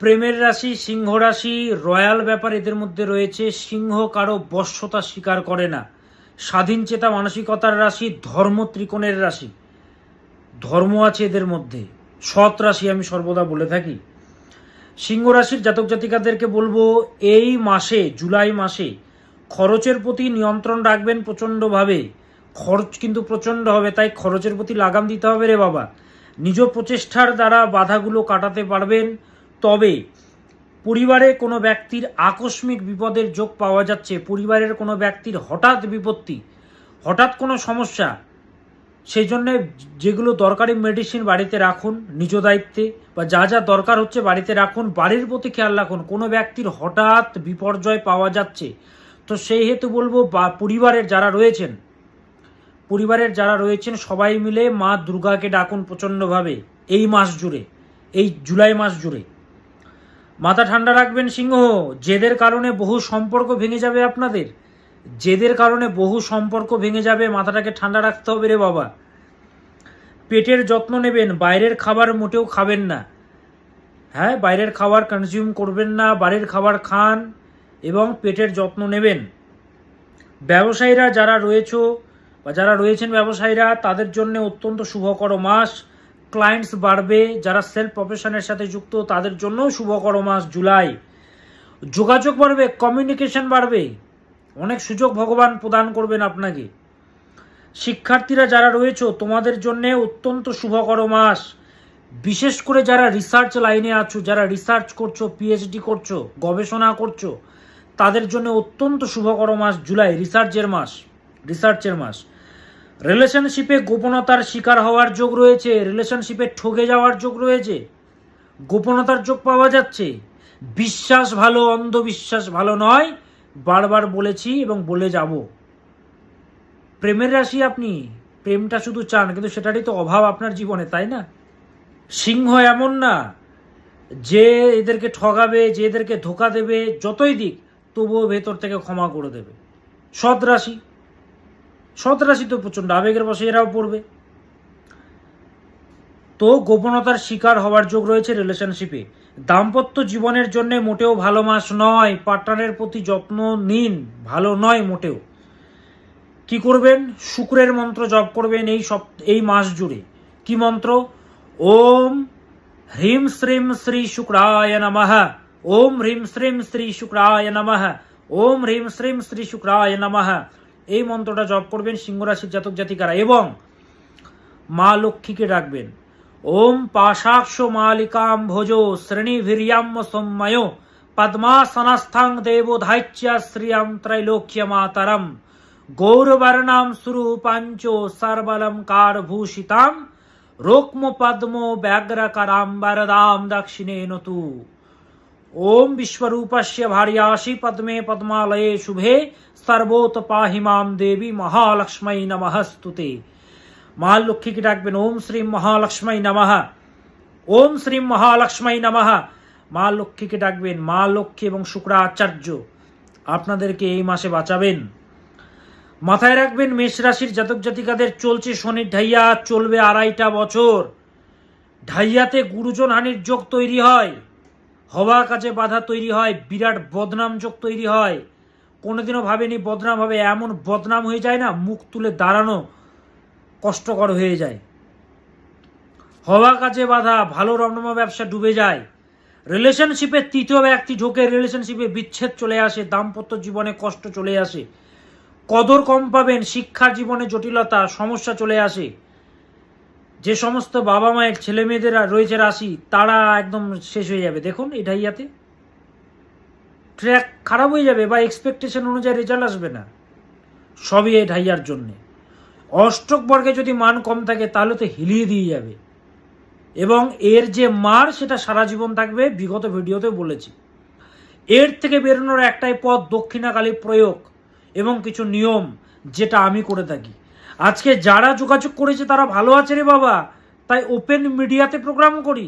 প্রেমের রাশি সিংহ রাশি, রয়্যাল ব্যাপার এদের মধ্যে রয়েছে। সিংহ কারো বশ্যতা স্বীকার করে না। স্বাধীন চেতা মানসিকতার রাশি, ধর্ম ত্রিকোণের রাশি, ধর্ম আছে এদের মধ্যে। সৎ রাশি আমি সর্বদা বলে থাকি। সিংহ রাশির জাতক জাতিকাদেরকে বলবো, এই মাসে, জুলাই মাসে খরচের প্রতি নিয়ন্ত্রণ রাখবেন প্রচণ্ডভাবে। খরচ কিন্তু প্রচণ্ড হবে, তাই খরচের প্রতি লাগাম দিতে হবে রে বাবা। নিজ প্রচেষ্টার দ্বারা বাধাগুলো কাটাতে পারবেন। তবে পরিবারে কোনো ব্যক্তির আকস্মিক বিপদের যোগ পাওয়া যাচ্ছে। পরিবারের কোনো ব্যক্তির হঠাৎ বিপত্তি, হঠাৎ কোনো সমস্যা, সেই জন্য যেগুলো দরকারি মেডিসিন বাড়িতে রাখুন নিজ দায়িত্বে, বা যা যা দরকার হচ্ছে বাড়িতে রাখুন। বাড়ির প্রতি খেয়াল রাখুন। কোনো ব্যক্তির হঠাৎ বিপর্যয় পাওয়া যাচ্ছে, তো সেই হেতু বলবো পরিবারের যারা রয়েছেন সবাই মিলে মা দুর্গাকে ডাকুন প্রচণ্ডভাবে এই মাস জুড়ে, এই জুলাই মাস জুড়ে। মাথা ঠান্ডা রাখবেন সিংহ। জেদের কারণে বহু সম্পর্ক ভেঙে যাবে আপনাদের। জেদের কারণে বহু সম্পর্ক ভেঙে যাবে, মাথাটাকে ঠান্ডা রাখতে হবে রে বাবা। পেটের যত্ন নেবেন, বাইরের খাবার মোটেও খাবেন না। হ্যাঁ, বাইরের খাবার কনজিউম করবেন না, বাড়ির খাবার খান এবং পেটের যত্ন নেবেন। ব্যবসায়ীরা যারা রয়েছেন ব্যবসায়ীরা, তাদের জন্য অত্যন্ত শুভকর মাস। ক্লায়েন্টস বাড়বে। যারা সেলফ প্রফেশনের সাথে যুক্ত তাদের জন্য শুভকর মাস জুলাই। যোগাযোগ বাড়বে, কমিউনিকেশন বাড়বে, অনেক সুযোগ ভগবান প্রদান করবেন আপনাকে। শিক্ষার্থীরা যারা রয়েছে তোমাদের জন্য অত্যন্ত শুভকর মাস। বিশেষ করে যারা রিসার্চ লাইনে আছো, যারা রিসার্চ করছো, পিএইচডি করছো, গবেষণা করছো, তাদের জন্য অত্যন্ত শুভকর মাস জুলাই, রিসার্চের মাস। রিলেশনশিপে গোপনতার শিকার হওয়ার যোগ রয়েছে, রিলেশনশিপে ঠকে যাওয়ার যোগ রয়েছে, গোপনতার যোগ পাওয়া যাচ্ছে। বিশ্বাস ভালো, অন্ধবিশ্বাস ভালো নয়, বারবার বলেছি এবং বলে যাব। প্রেমের রাশি আপনি, প্রেমটা শুধু চান, কিন্তু সেটারই তো অভাব আপনার জীবনে, তাই না? সিংহ এমন না যে এদেরকে ঠগাবে, যে এদেরকে ধোকা দেবে, যতই দিক তবুও ভেতর থেকে ক্ষমা করে দেবে। সৎ রাশি তো প্রচণ্ড আবেগের বশে এরাও পড়বে। তো গোপনতার শিকার হওয়ার যোগ রয়েছে রিলেশনশিপে। দাম্পত্য জীবনের জন্য মোটেও ভালো মাস নয়। পার্টনারের প্রতি যত্ন নিন, ভালো নয় মোটেও। কি করবেন? শুক্রের মন্ত্র জপ করবেন এই মাস জুড়ে। কি মন্ত্র? ওম হ্রিম শ্রীম শ্রী শুক্রায় নমঃ, ওম হ্রিম শ্রীম শ্রী শুক্রায় নমঃ, ওম হ্রিম শ্রীম শ্রী শুক্রায় নমঃ। এই মন্ত্রটা জপ করবেন সিংহ রাশির জাতক জাতিকারা। এবং মা লক্ষ্মীকে ডাকবেন। ওম পাশাক্ষ মালিকাম ভোজো শ্রেণীভির্যাম সৌম্যয় পদ্মাসনস্থং দেবোধাইচ্য শ্রিয়াম ত্রৈলোক্য মাতরম গৌরবর্ণাম সুরূপাঞ্চ সর্বলঙ্কার ভূষিতাম রোক্ম পদ্ম ব্যাঘ্রকরাম বরদাম দক্ষিণেন তু। ওম বিশ্বরূপস্য ভার্যাসি পদ্মে পদ্মালয়ে শুভে সর্বোত পাহি মাম দেবী মহালক্ষ্মী নমঃস্তুতে। মা লক্ষ্মীকে ডাকবেন। ওম শ্রীম মহালক্ষ্মী নমঃ, ওম শ্রীম মহালক্ষ্মী নমঃ। মা লক্ষ্মীকে ডাকবেন। মা লক্ষ্মী এবং শুক্রাচার্য আপনাদেরকে এই মাসে বাঁচাবেন। মাথায় রাখবেন মেষ রাশির জাতক জাতিকাদের চলছে শনির ঢাইয়া, চলবে 2.5টা বছর। ঢাইয়াতে গুরুজন হানির যোগ তৈরি হয়, হওয়া কাজে বাধা তৈরি হয়, বিরাট বদনাম যোগ তৈরি হয়। কোনোদিনও ভাবেনি বদনাম হবে, এমন বদনাম হয়ে যায় না মুখ তুলে দাঁড়ানো কষ্টকর হয়ে যায়। হওয়া কাজে বাধা, ভালো রমরমা ব্যবসা ডুবে যায়। রিলেশনশিপে তৃতীয় ব্যক্তি ঢোকে, রিলেশনশিপে বিচ্ছেদ চলে আসে, দাম্পত্য জীবনে কষ্ট চলে আসে, কদর কম পাবেন, শিক্ষার জীবনে জটিলতা সমস্যা চলে আসে। যে সমস্ত বাবা মায়ের ছেলে মেয়েদের রয়েছে রাশি, তারা একদম শেষ হয়ে যাবে। দেখুন এই ঢাইয়াতে ট্র্যাক খারাপ হয়ে যাবে বা এক্সপেকটেশন অনুযায়ী রেজাল্ট আসবে না, সবই এই ঢাইয়ার জন্যে। অষ্টক বর্গে যদি মান কম থাকে তাহলে তো হিলিয়ে দিয়ে যাবে, এবং এর যে মার সেটা সারা জীবন থাকবে। বিগত ভিডিওতে বলেছি, এর থেকে বেরোনোর একটাই পথ দক্ষিণাকালী প্রয়োগ এবং কিছু নিয়ম, যেটা আমি করে থাকি। আজকে যারা যোগাযোগ করেছে তারা ভালো আছে রে বাবা, তাই ওপেন মিডিয়াতে প্রোগ্রাম করি।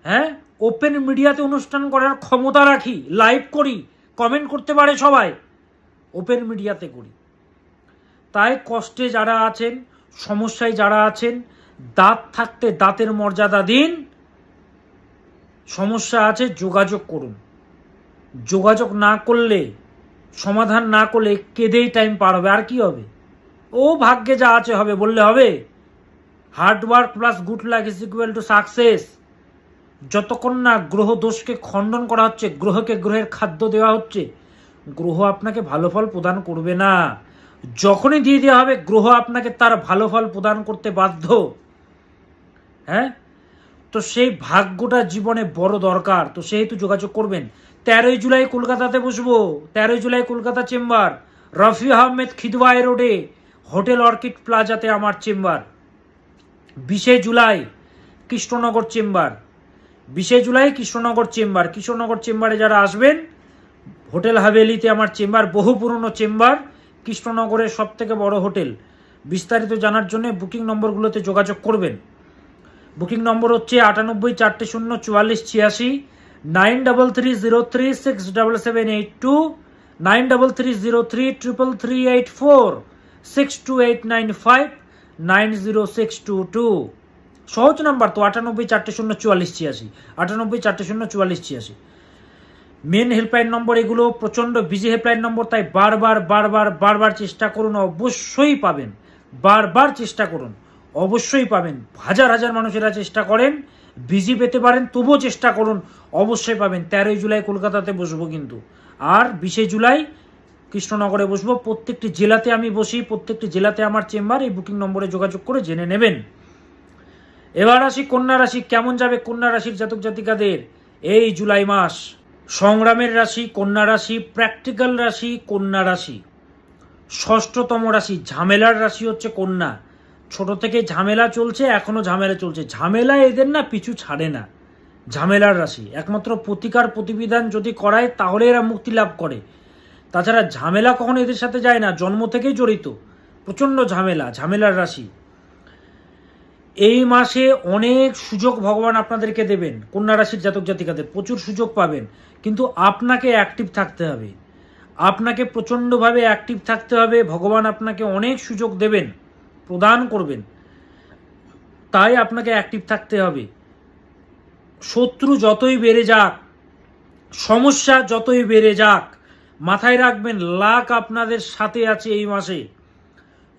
হ্যাঁ, ওপেন মিডিয়াতে অনুষ্ঠান করার ক্ষমতা রাখি, লাইভ করি, কমেন্ট করতে পারে সবাই, ওপেন মিডিয়াতে করি। তাই কষ্টে যারা আছেন, সমস্যায় যারা আছেন, দাঁত থাকতে দাঁতের মর্যাদা দিন। সমস্যা আছে যোগাযোগ করুন। যোগাযোগ না করলে, সমাধান না করলে কেঁদেই টাইম পার হবে। আর কি হবে? ও ভাগ্যে যা আছে হবে বললে হবে? Hard work plus good luck is equal to success. যতক্ষণ না গ্রহ দোষকে খণ্ডন করা হচ্ছে, গ্রহকে গ্রহের খাদ্য দেওয়া হচ্ছে, গ্রহ আপনাকে ভালো ফল প্রদান করবে না। যখনই দিয়ে দেওয়া হবে, গ্রহ আপনাকে তার ভালো ফল প্রদান করতে বাধ্য। হ্যাঁ, তো সেই ভাগ্যটা জীবনে বড় দরকার। তো সেহেতু যোগাযোগ করবেন। 13ই জুলাই কলকাতাতে বসবো। 13ই জুলাই কলকাতা চেম্বার, রফি আহমেদ খিদওয়াই রোডে হোটেল অর্কিড প্লাজাতে আমার চেম্বার। 20শে জুলাই কৃষ্ণনগর চেম্বার, 20শে জুলাই কৃষ্ণনগর চেম্বার। কৃষ্ণনগর চেম্বারে যারা আসবেন, হোটেল হাভেলিতে আমার চেম্বার, বহু পুরনো চেম্বার, কৃষ্ণনগরের সব থেকে বড় হোটেল। বিস্তারিত জানার জন্য বুকিং নম্বরগুলোতে যোগাযোগ করবেন। বুকিং নম্বর হচ্ছে 98404486, 9330367782, 93303338 62895 90622। সহজ নাম্বার তো, 98404486, 98404486। মেন হেল্পলাইন নম্বর এগুলো, প্রচণ্ড বিজি হেল্পলাইন নম্বর, তাই বারবার চেষ্টা করুন, অবশ্যই পাবেন। বারবার চেষ্টা করুন, অবশ্যই পাবেন। হাজার মানুষেরা চেষ্টা করেন, বিজি পেতে পারেন, তবুও চেষ্টা করুন, অবশ্যই পাবেন। 13ই জুলাই কলকাতাতে বসবো কিন্তু, আর 20শে জুলাই কৃষ্ণনগরে বসবো। প্রত্যেকটি জেলাতে আমি বসি, প্রত্যেকটি জেলাতে আমার চেম্বার। এই বুকিং নম্বরে যোগাযোগ করে জেনে নেবেন। এবার আসি কন্যা রাশি। কেমন যাবে কন্যা রাশির জাতক জাতিকাদের এই জুলাই মাস? সংগ্রামের রাশি কন্যা রাশি, প্র্যাকটিক্যাল রাশি কন্যা রাশি, ষষ্ঠতম রাশি। ঝামেলার রাশি হচ্ছে কন্যা। ছোট থেকে ঝামেলা চলছে, এখনো ঝামেলা চলছে। ঝামেলা এদের না পিছু ছাড়ে না। ঝামেলার রাশি, একমাত্র প্রতিকার প্রতিবিধান যদি করায় তাহলে এরা মুক্তি লাভ করে, তাছাড়া ঝামেলা কখনো এদের সাথে যায় না। জন্ম থেকেই জড়িত, প্রচণ্ড ঝামেলার রাশি। এই মাসে অনেক সুযোগ ভগবান আপনাদেরকে দেবেন। কন্যা রাশির জাতক জাতিকাদের প্রচুর সুযোগ পাবেন, কিন্তু আপনাকে অ্যাক্টিভ থাকতে হবে। আপনাকে প্রচণ্ডভাবে অ্যাক্টিভ থাকতে হবে। ভগবান আপনাকে অনেক সুযোগ দেবেন, প্রদান করবেন, তাই আপনাকে অ্যাক্টিভ থাকতে হবে। শত্রু যতই বেড়ে যাক, সমস্যা যতই বেড়ে যাক, মাথায় রাখবেন লাক আপনাদের সাথে আছে এই মাসে।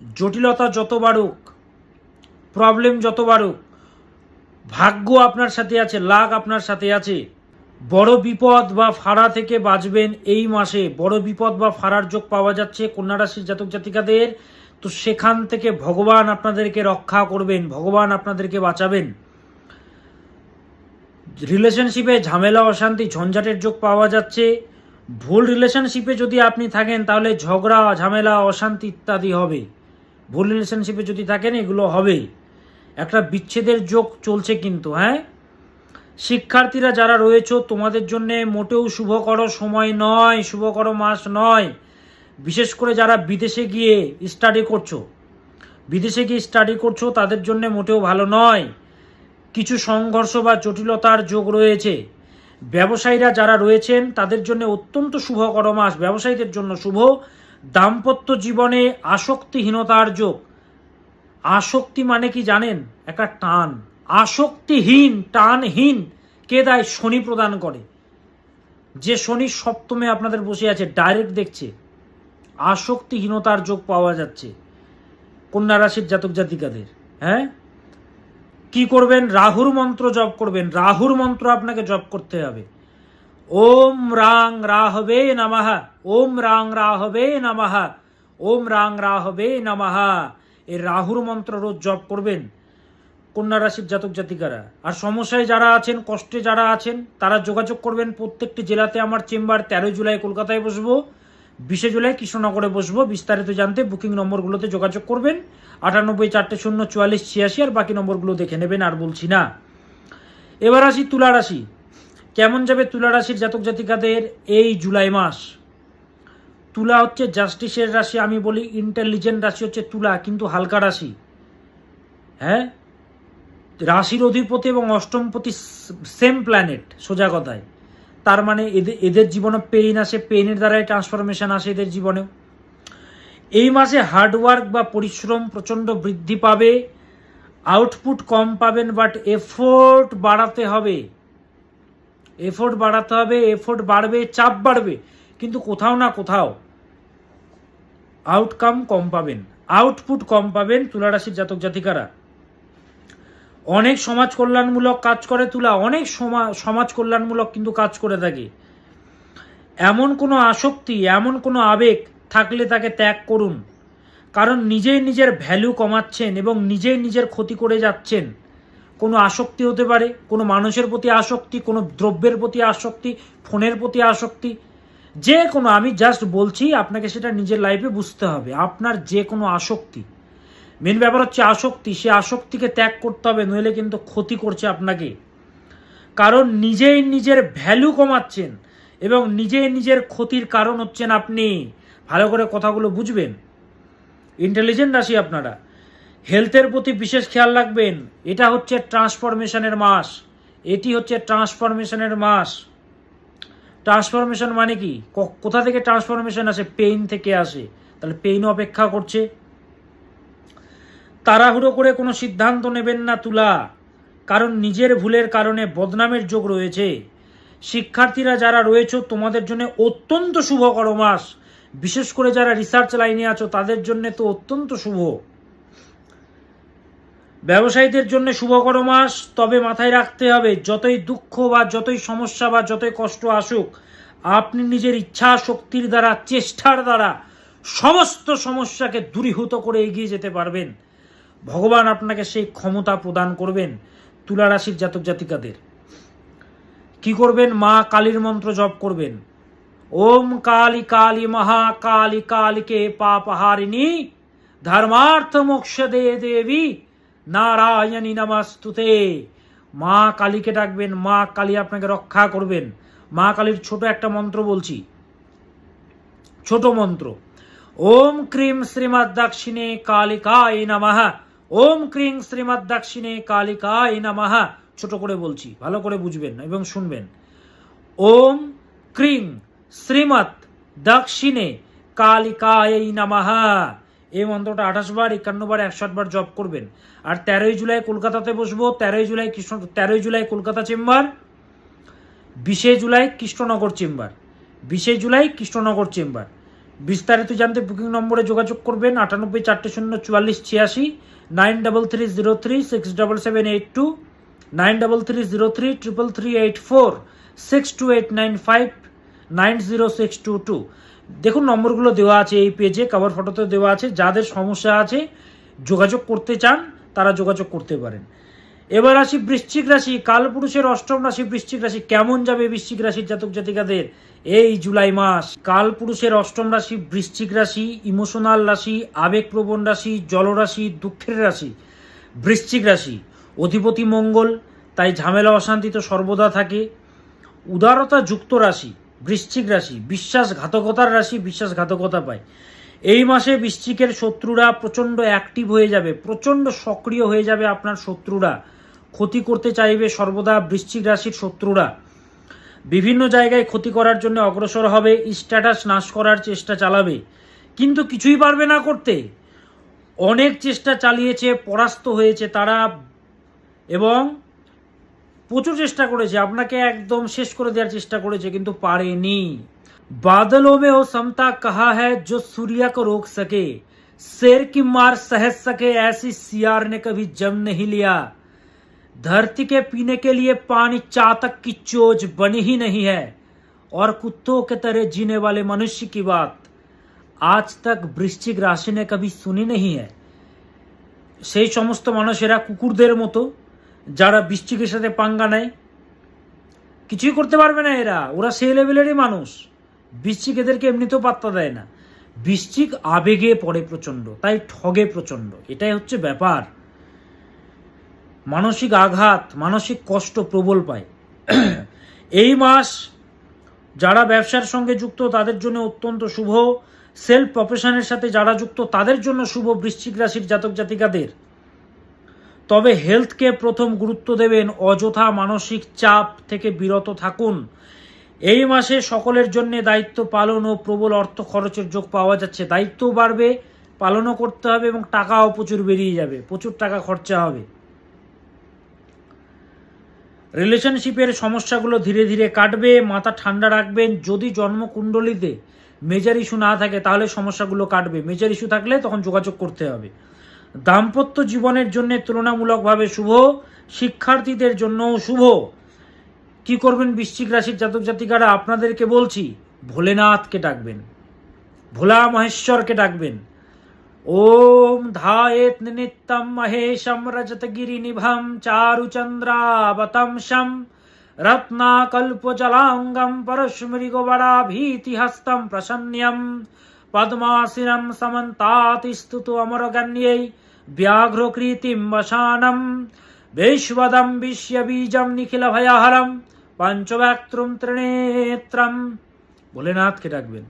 জটিলতা যত বাড়ুক, প্রবলেম যত বাড়ুক, ভাগ্য আপনার সাথে আছে, লাক আপনার সাথে আছে। বড় বিপদ বা ফাঁড়া থেকে বাঁচবেন এই মাসে। বড় বিপদ বা ফাঁড়ার যোগ পাওয়া যাচ্ছে কন্যা রাশির জাতক জাতিকাদের। তো সেখান থেকে ভগবান আপনাদেরকে রক্ষা করবেন, ভগবান আপনাদেরকে বাঁচাবেন। রিলেশনশিপে ঝামেলা, অশান্তি, ঝঞ্ঝাটের যোগ পাওয়া যাচ্ছে। ভুল রিলেশনশিপে যদি আপনি থাকেন তাহলে ঝগড়া, ঝামেলা, অশান্তি ইত্যাদি হবে। ভুল রিলেশনশিপে যদি থাকেন এগুলো হবে। একটা বিচ্ছেদের যোগ চলছে কিন্তু। শিক্ষার্থীরা যারা রয়েছে তোমাদের জন্য মোটেও শুভকর সময় নয়, শুভকর মাস নয়। বিশেষ করে যারা বিদেশে গিয়ে স্টাডি করছো তাদের জন্য মোটেও ভালো নয়। কিছু সংঘর্ষ বা জটিলতার যোগ রয়েছে। ব্যবসায়ীরা যারা রয়েছেন তাদের জন্য অত্যন্ত শুভকর মাস, ব্যবসায়ীদের জন্য শুভ। দাম্পত্য জীবনে আসক্তিহীনতার যোগ। আসক্তি মানে কি জানেন? একটা টান। আসক্তিহীন, টানহীন কে দেয়? শনি প্রদান করে। যে শনি সপ্তমে আপনাদের বসে আছে, ডাইরেক্ট দেখছে। আসক্তিহীনতার যোগ পাওয়া যাচ্ছে কন্যা রাশির জাতক জাতিকাদের। কি করবেন? রাহুর মন্ত্র জপ করবেন। রাহুর মন্ত্র আপনাকে জপ করতে হবে। ওম রাং রাহবে নমঃ, ওম রাং রাহবে নমঃ, ওম রাং রাহবে নমঃ। এই রাহুর মন্ত্র রোজ জপ করবেন কন্যা রাশির জাতক জাতিকারা। আর সমস্যায় যারা আছেন, কষ্টে যারা আছেন, তারা যোগাযোগ করবেন। প্রত্যেকটি জেলাতে আমার চেম্বার। 13 জুলাই কলকাতায় বসবো, 20 জুলাই কৃষ্ণনগরে বসবো। বিস্তারিত জানতে বুকিং নম্বরগুলোতে যোগাযোগ করবেন। 98 4 0 44 86, আর বাকি নম্বরগুলো দেখে নেবেন, আর বলছি না। এবার আসি তুলা রাশি। কেমন যাবে তুলা রাশির জাতক জাতিকাদের এই জুলাই মাস? তুলা হচ্ছে জাস্টিসের রাশি। আমি বলি ইন্টেলিজেন্ট রাশি হচ্ছে তুলা, কিন্তু হালকা রাশি। রাশির অধিপতি এবং অষ্টমপতি সেম প্ল্যানেট, সোজা কথায়। তার মানে এদের জীবনে পেইন আসে, পেইনের দ্বারাই ট্রান্সফরমেশন আসে এদের জীবনেও। এই মাসে হার্ডওয়ার্ক বা পরিশ্রম প্রচণ্ড বৃদ্ধি পাবে। আউটপুট কম পাবেন, বাট এফোর্ট বাড়াতে হবে। এফোর্ট বাড়বে, চাপ বাড়বে, কিন্তু কোথাও না কোথাও আউটকাম কম পাবেন, আউটপুট কম পাবেন তুলা রাশির জাতক জাতিকারা। অনেক সমাজ কল্যাণমূলক কাজ করে তুলা, অনেক সমাজ কল্যাণমূলক কিন্তু কাজ করে থাকে। এমন কোনো আসক্তি, এমন কোনো আবেগ থাকলে তাকে ত্যাগ করুন। কারণ নিজেই নিজের ভ্যালু কমাচ্ছেন এবং নিজেই নিজের ক্ষতি করে যাচ্ছেন। কোনো আসক্তি হতে পারে, কোনো মানুষের প্রতি আসক্তি, কোনো দ্রব্যের প্রতি আসক্তি, ফোনের প্রতি আসক্তি, যে কোনো। আমি জাস্ট বলছি, আপনাকে সেটা নিজের লাইফে বুঝতে হবে। আপনার যে কোনো আসক্তি, মেন ব্যাপার হচ্ছে আসক্তি, সে আসক্তিকে ত্যাগ করতে হবে, নইলে কিন্তু ক্ষতি করছে আপনাকে। কারণ নিজেই নিজের ভ্যালু কমাচ্ছেন এবং নিজেই নিজের ক্ষতির কারণ হচ্ছেন আপনি। ভালো করে কথাগুলো বুঝবেন। ইন্টেলিজেন্ট রাশি আপনারা। হেলথের প্রতি বিশেষ খেয়াল রাখবেন। এটা হচ্ছে ট্রান্সফরমেশনের মাস, এটি হচ্ছে ট্রান্সফরমেশনের মাস। ট্রান্সফরমেশন মানে কি? কোথা থেকে ট্রান্সফরমেশন আসে? পেইন থেকে আসে। তাহলে পেইন অপেক্ষা করছে। তাড়াহুড়ো করে কোনো সিদ্ধান্ত নেবেন না তুলা, কারণ নিজের ভুলের কারণে বদনামের যোগ রয়েছে। শিক্ষার্থীরা যারা রয়েছে তোমাদের জন্য অত্যন্ত শুভকর মাস। বিশেষ করে যারা রিসার্চ লাইনে আছো তাদের জন্য তো অত্যন্ত শুভ। ব্যবসায়ীদের জন্য শুভকর মাস। তবে মাথায় রাখতে হবে, যতই দুঃখ বা যতই সমস্যা বা যতই কষ্ট আসুক, আপনি নিজের ইচ্ছা শক্তির দ্বারা, চেষ্টার দ্বারা সমস্ত সমস্যাকে দূরীভূত করে এগিয়ে যেতে পারবেন। ভগবান আপনাকে সেই ক্ষমতা প্রদান করবেন। তুলা রাশির জাতক জাতিকাদের কি করবেন? মা কালীর মন্ত্র জপ করবেন। ওম কালী কালী মহাকালী কালীকে পাপহারিণী ধর্মার্থ মোক্ষ দে দেবী নারায়ণী নমস্তুতে। মা কালীকে ডাকবেন, মা কালী আপনাকে রক্ষা করবেন। মা কালীর ছোট একটা মন্ত্র বলছি, ছোট মন্ত্র। ওম ক্রিম শ্রীমৎ দক্ষিণে কালিকায় নমঃ, ওম ক্রিং শ্রীমৎ দক্ষিণে কালিকায় নমঃ। ছোট করে বলছি, ভালো করে বুঝবেন এবং শুনবেন। ওম ক্রিং শ্রীমৎ দক্ষিণে কালিকায় নমঃ। এই মন্ত্রটা 28 বার, 51 বার, 108 বার জপ করবেন। আর 13 জুলাই কলকাতাতে বসবো। 13 July Kolkata chamber, 20 July Krishnanagar chamber, 20 July Krishnanagar chamber. বিস্তারিত জানতে বুকিং নম্বরে যোগাযোগ করবেন 98404486, 9330367782, 9330333384, 628959 90622। দেখুন নম্বরগুলো দেওয়া আছে এই পেজে, কভার ফটোতে দেওয়া আছে। যাদের সমস্যা আছে, যোগাযোগ করতে চান, তারা যোগাযোগ করতে পারেন। এবার আসি বৃশ্চিক রাশি। কালপুরুষের অষ্টম রাশি বৃশ্চিক রাশি। কেমন যাবে বৃশ্চিক রাশির জাতক জাতিকাদের এই জুলাই মাস? কালপুরুষের অষ্টম রাশি বৃশ্চিক রাশি, ইমোশনাল রাশি, আবেগপ্রবণ রাশি, জলরাশি, দুঃখের রাশি বৃশ্চিক রাশি। অধিপতি মঙ্গল, তাই ঝামেলা অশান্তি তো সর্বদা থাকে। উদারতা যুক্ত রাশি বৃশ্চিক রাশি। বিশ্বাসঘাতকতার রাশি, বিশ্বাসঘাতকতা পায়। এই মাসে বৃশ্চিকের শত্রুরা প্রচণ্ড অ্যাক্টিভ হয়ে যাবে, প্রচণ্ড সক্রিয় হয়ে যাবে। আপনার শত্রুরা ক্ষতি করতে চাইবে সর্বদা। বৃশ্চিক রাশির শত্রুরা বিভিন্ন জায়গায় ক্ষতি করার জন্য অগ্রসর হবে, স্ট্যাটাস নাশ করার চেষ্টা চালাবে, কিন্তু কিছুই পারবে না করতে। অনেক চেষ্টা চালিয়েছে, পরাস্ত হয়েছে তারা, এবং প্রচুর চেষ্টা করেছে, আপনাকে একদম শেষ করে দেওয়ার চেষ্টা করেছে, কিন্তু পারেনি। बादलों में वो समता कहा है जो सूर्य को रोक सके, शेर की मार सहज सके, ऐसी सियार ने कभी जम नहीं लिया। धरती के पीने के लिए पानी चातक की चोज बनी ही नहीं है, और कुत्तों के तरह जीने वाले मनुष्य की बात आज तक वृश्चिक राशि ने कभी सुनी नहीं है। সেই সমস্ত মানুষেরা কুকুরদের মতো, যারা বৃশ্চিকের সাথে পাঙ্গা নেয়, কিছুই করতে পারবে না এরা। ওরা সেই লেভেলেরই মানুষ। বৃশ্চিক এদেরকে এমনিতেও পাত্তা দেয় না। বৃশ্চিক আবেগে পড়ে প্রচণ্ড, তাই ঠগে প্রচণ্ড। এটাই হচ্ছে ব্যাপার। মানসিক আঘাত, মানসিক কষ্ট প্রবল পায়। এই মাস যারা ব্যবসার সঙ্গে যুক্ত তাদের জন্য অত্যন্ত শুভ। সেলফ প্রফেশনের সাথে যারা যুক্ত তাদের জন্য শুভ বৃশ্চিক রাশির জাতক জাতিকাদের। তবে হেলথকে প্রথম গুরুত্ব দেবেন, অযথা মানসিক চাপ থেকে বিরত থাকুন। এই মাসে সকলের জন্য দায়িত্ব পালন ও প্রবল অর্থ খরচের যোগ পাওয়া যাচ্ছে। দায়িত্বও বাড়বে, পালনও করতে হবে, এবং টাকাও প্রচুর বেরিয়ে যাবে, প্রচুর টাকা খরচা হবে। রিলেশনশিপের সমস্যাগুলো ধীরে ধীরে কাটবে। মাথা ঠান্ডা রাখবেন। যদি জন্মকুণ্ডলিতে মেজর ইস্যু না থাকে তাহলে সমস্যাগুলো কাটবে, মেজর ইস্যু থাকলে তখন যোগাযোগ করতে হবে। দাম্পত্য জীবনের জন্য তুলনামূলকভাবে শুভ, শিক্ষার্থীদের জন্যও শুভ। কি করবেন বৃশ্চিক রাশির জাতক জাতিকারা? আপনাদেরকে বলছি, ভোলেনাথকে ডাকবেন, ভোলা মহেশ্বরকে ডাকবেন। ওম ধায়েত নিত্যম মহেশম রজতগিরি নিভম চারুচন্দ্রাবতংশম রত্নাকল্পজলাঙ্গম পরশ্মৃগবরাভীতিহস্তম প্রসন্ন্যম পদ্মাসিনম সমন্তাতিস্তুতো অমরগণ্যৈ ব্যাঘ্রকৃতিম বসানম বিশ্বদম বিশ্ববীজম নিখিলভয়হরম পঞ্চব্যাক্ত্রম ত্রিনেত্রম। ভোলেনাথকে ডাকবেন।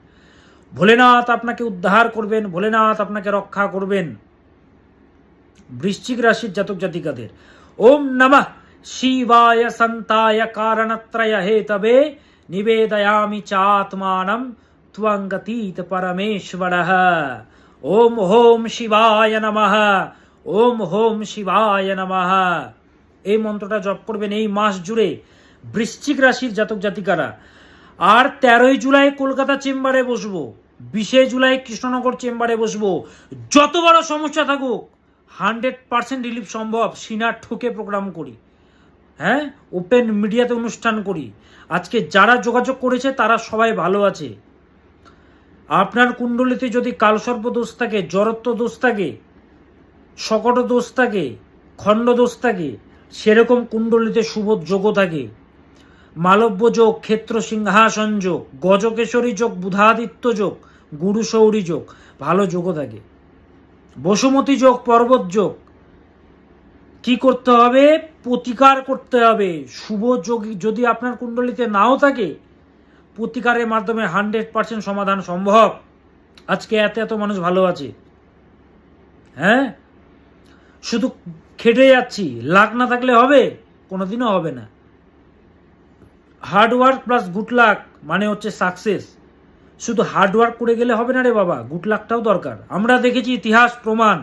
ভোলেনাথ আপনাকে উদ্ধার করবেন, ভোলেনাথ আপনাকে রক্ষা করবেন। বৃশ্চিক রাশির জাতক জাতিকাদের ওম নমঃ শিবায় সন্তায় কারণত্রয় হেতবে নিবেদয়ামি চাত্মানম ত্বঙ্গতীত পরমেশ্বরঃ। ওম হোম শিবায় নমঃ, ওম হোম শিবায় নমঃ। এই মন্ত্রটা জপ করবেন এই মাস জুড়ে বৃশ্চিক রাশির জাতক জাতিকারা। আর 13ই জুলাই কলকাতা চেম্বারে বসবো, 20 জুলাই কৃষ্ণনগর চেম্বারে বসবো। যত বড় সমস্যা থাকুক 100% রিলিফ সম্ভব। সিনার ঠুকে প্রোগ্রাম করি, হ্যাঁ, ওপেন মিডিয়াতে অনুষ্ঠান করি। আজকে যারা যোগাযোগ করেছে তারা সবাই ভালো আছে। আপনার কুণ্ডলিতে যদি কালসর্প দোষ থাকে, জড়ত্ব দোষ থাকে, সকট দোষ থাকে, খণ্ড দোষ থাকে, সেরকম কুণ্ডলিতে শুভ যোগও থাকে। মালব্য যোগ, ক্ষেত্র সিংহাসন যোগ, গজকেশরী যোগ, বুধাদিত্য যোগ, গুরু সৌরী যোগ, ভালো যোগও থাকে। বসুমতী যোগ, পর্বত যোগ। কি করতে হবে? প্রতিকার করতে হবে। শুভ যোগ যদি আপনার কুণ্ডলিতে নাও থাকে, প্রতিকারের মাধ্যমে 100% সমাধান সম্ভব। আজকে এত এত মানুষ ভালো আছে, হ্যাঁ, শুধু খেটে যাচ্ছি। লাক না থাকলে হবে? কোনোদিনও হবে না। হার্ডওয়ার্ক প্লাস গুড লাক মানে হচ্ছে সাকসেস। শুধু হার্ডওয়ার্ক করে গেলে হবে না রে বাবা, গুড লাকটাও দরকার। আমরা দেখেছি ইতিহাস প্রমাণ,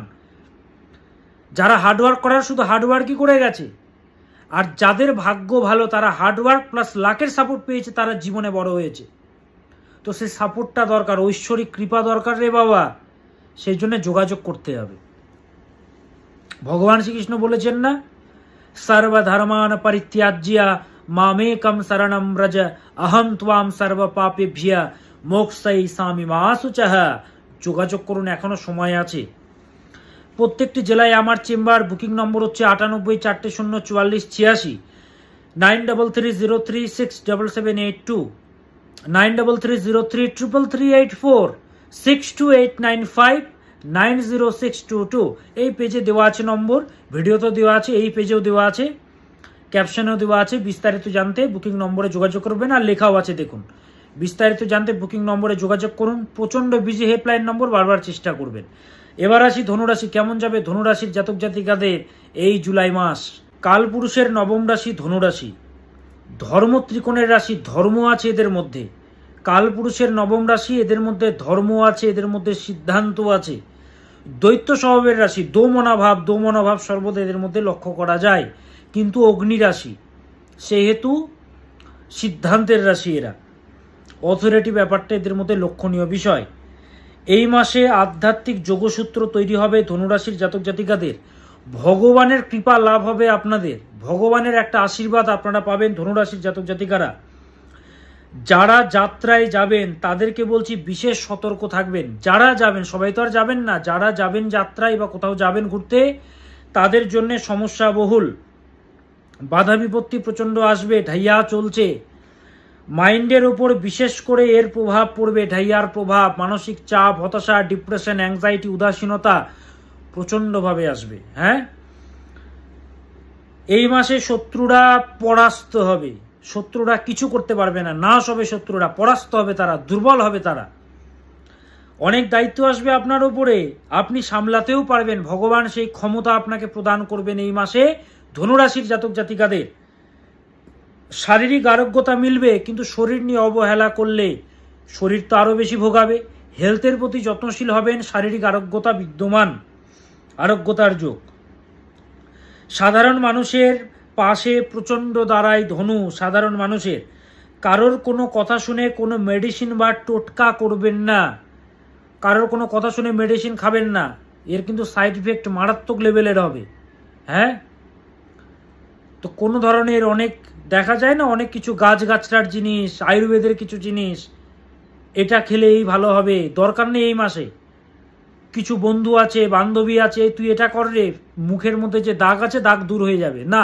যারা হার্ডওয়ার্ক করার শুধু হার্ডওয়ার্কই করে গেছে, আর যাদের ভাগ্য ভালো তারা হার্ডওয়ার্ক প্লাস লাকের সাপোর্ট পেয়েছে, তারা জীবনে বড় হয়েছে। তো সেই সাপোর্টটা দরকার, ঐশ্বরিক কৃপা দরকার রে বাবা, সেই জন্য যোগাযোগ করতে হবে। ভগবান শ্রীকৃষ্ণ বলেছেন না, সর্বধর্মান পরিত্যাজ্য মামেকম শরণম ব্রজ অহম ত্বাম সর্ব পাপেভ্য মোক্ষয়িষ্যামি মা শুচঃ। যোগাযোগ করুন, এখনো সময় আছে। প্রত্যেকটি জেলায় আমার চেম্বার, বুকিং নম্বর হচ্ছে 98404486, 9330367782, 9330333384, 6289590622। এই পেজে দেওয়া আছে নম্বর, ভিডিওতেও দেওয়া আছে, এই পেজেও দেওয়া আছে, ক্যাপশনেও দেওয়া আছে। বিস্তারিত জানতে বুকিং নম্বরে যোগাযোগ করবেন, আর লেখাও আছে দেখুন। বিস্তারিত জানতে বুকিং নম্বরে যোগাযোগ করুন। প্রচণ্ড বিজি হেল্পলাইন নম্বর, বারবার চেষ্টা করবেন। এবার আসি ধনুরাশি, কেমন যাবে ধনুরাশির জাতক জাতিকাদের এই জুলাই মাস। কালপুরুষের নবম রাশি ধনুরাশি, ধর্ম ত্রিকোণের রাশি, ধর্ম আছে এদের মধ্যে। কালপুরুষের নবম রাশি, এদের মধ্যে ধর্ম আছে, এদের মধ্যে সিদ্ধান্ত আছে। দৈত্য স্বভাবের রাশি, দোমনাভাব সর্বদা এদের মধ্যে লক্ষ্য করা যায়, কিন্তু অগ্নি রাশি সেহেতু সিদ্ধান্তের রাশি এরা। অথরিটি ব্যাপারটা এদের মধ্যে লক্ষণীয় বিষয়। এই মাসে আধ্যাত্মিক যোগসূত্র তৈরি হবে ধনুরাশির জাতক জাতিকাদের। ভগবানের কৃপা লাভ হবে আপনাদের, ভগবানের একটা আশীর্বাদ আপনারা পাবেন ধনুরাশির জাতক জাতিকারা। যারা যাত্রায় যাবেন তাদেরকে বলছি বিশেষ সতর্ক থাকবেন। যারা যাবেন, সবাই তো আর যাবেন না, যারা যাবেন যাত্রায় বা কোথাও যাবেন ঘুরতে, তাদের জন্য সমস্যা বহুল, বাধা বিপত্তি প্রচণ্ড আসবে, ঢাইয়া চলছে। মাইন্ডের ওপর বিশেষ করে এর প্রভাব পড়বে, ঢাইয়ার প্রভাব, মানসিক চাপ, হতাশা, ডিপ্রেশন, অ্যাংজাইটি, উদাসীনতা প্রচণ্ডভাবে আসবে। হ্যাঁ, এই মাসে শত্রুরা পরাস্ত হবে, শত্রুরা কিছু করতে পারবে না, নাশ হবে শত্রুরা, পরাস্ত হবে তারা, দুর্বল হবে তারা। অনেক দায়িত্ব আসবে আপনার উপরে, আপনি সামলাতেও পারবেন, ভগবান সেই ক্ষমতা আপনাকে প্রদান করবেন এই মাসে ধনুরাশির জাতক জাতিকাদের। শারীরিক আরোগ্যতা মিলবে, কিন্তু শরীর নিয়ে অবহেলা করলে শরীর তো আরও বেশি ভোগাবে। হেলথের প্রতি যত্নশীল হবেন, শারীরিক আরোগ্যতা বিদ্যমান, আরোগ্যতার যোগ। সাধারণ মানুষের পাশে প্রচণ্ড দাঁড়ায় ধনু, সাধারণ মানুষের। কারোর কোনো কথা শুনে কোনো মেডিসিন বা টোটকা করবেন না, কারোর কোনো কথা শুনে মেডিসিন খাবেন না, এর কিন্তু সাইড ইফেক্ট মারাত্মক লেভেলের হবে। হ্যাঁ, তো কোনো ধরনের অনেক দেখা যায় না, অনেক কিছু গাছগাছড়ার জিনিস, আয়ুর্বেদের কিছু জিনিস, এটা খেলেই ভালো হবে, দরকার নেই এই মাসে। কিছু বন্ধু আছে, বান্ধবী আছে, তুই এটা কর রে, মুখের মধ্যে যে দাগ আছে দাগ দূর হয়ে যাবে, না,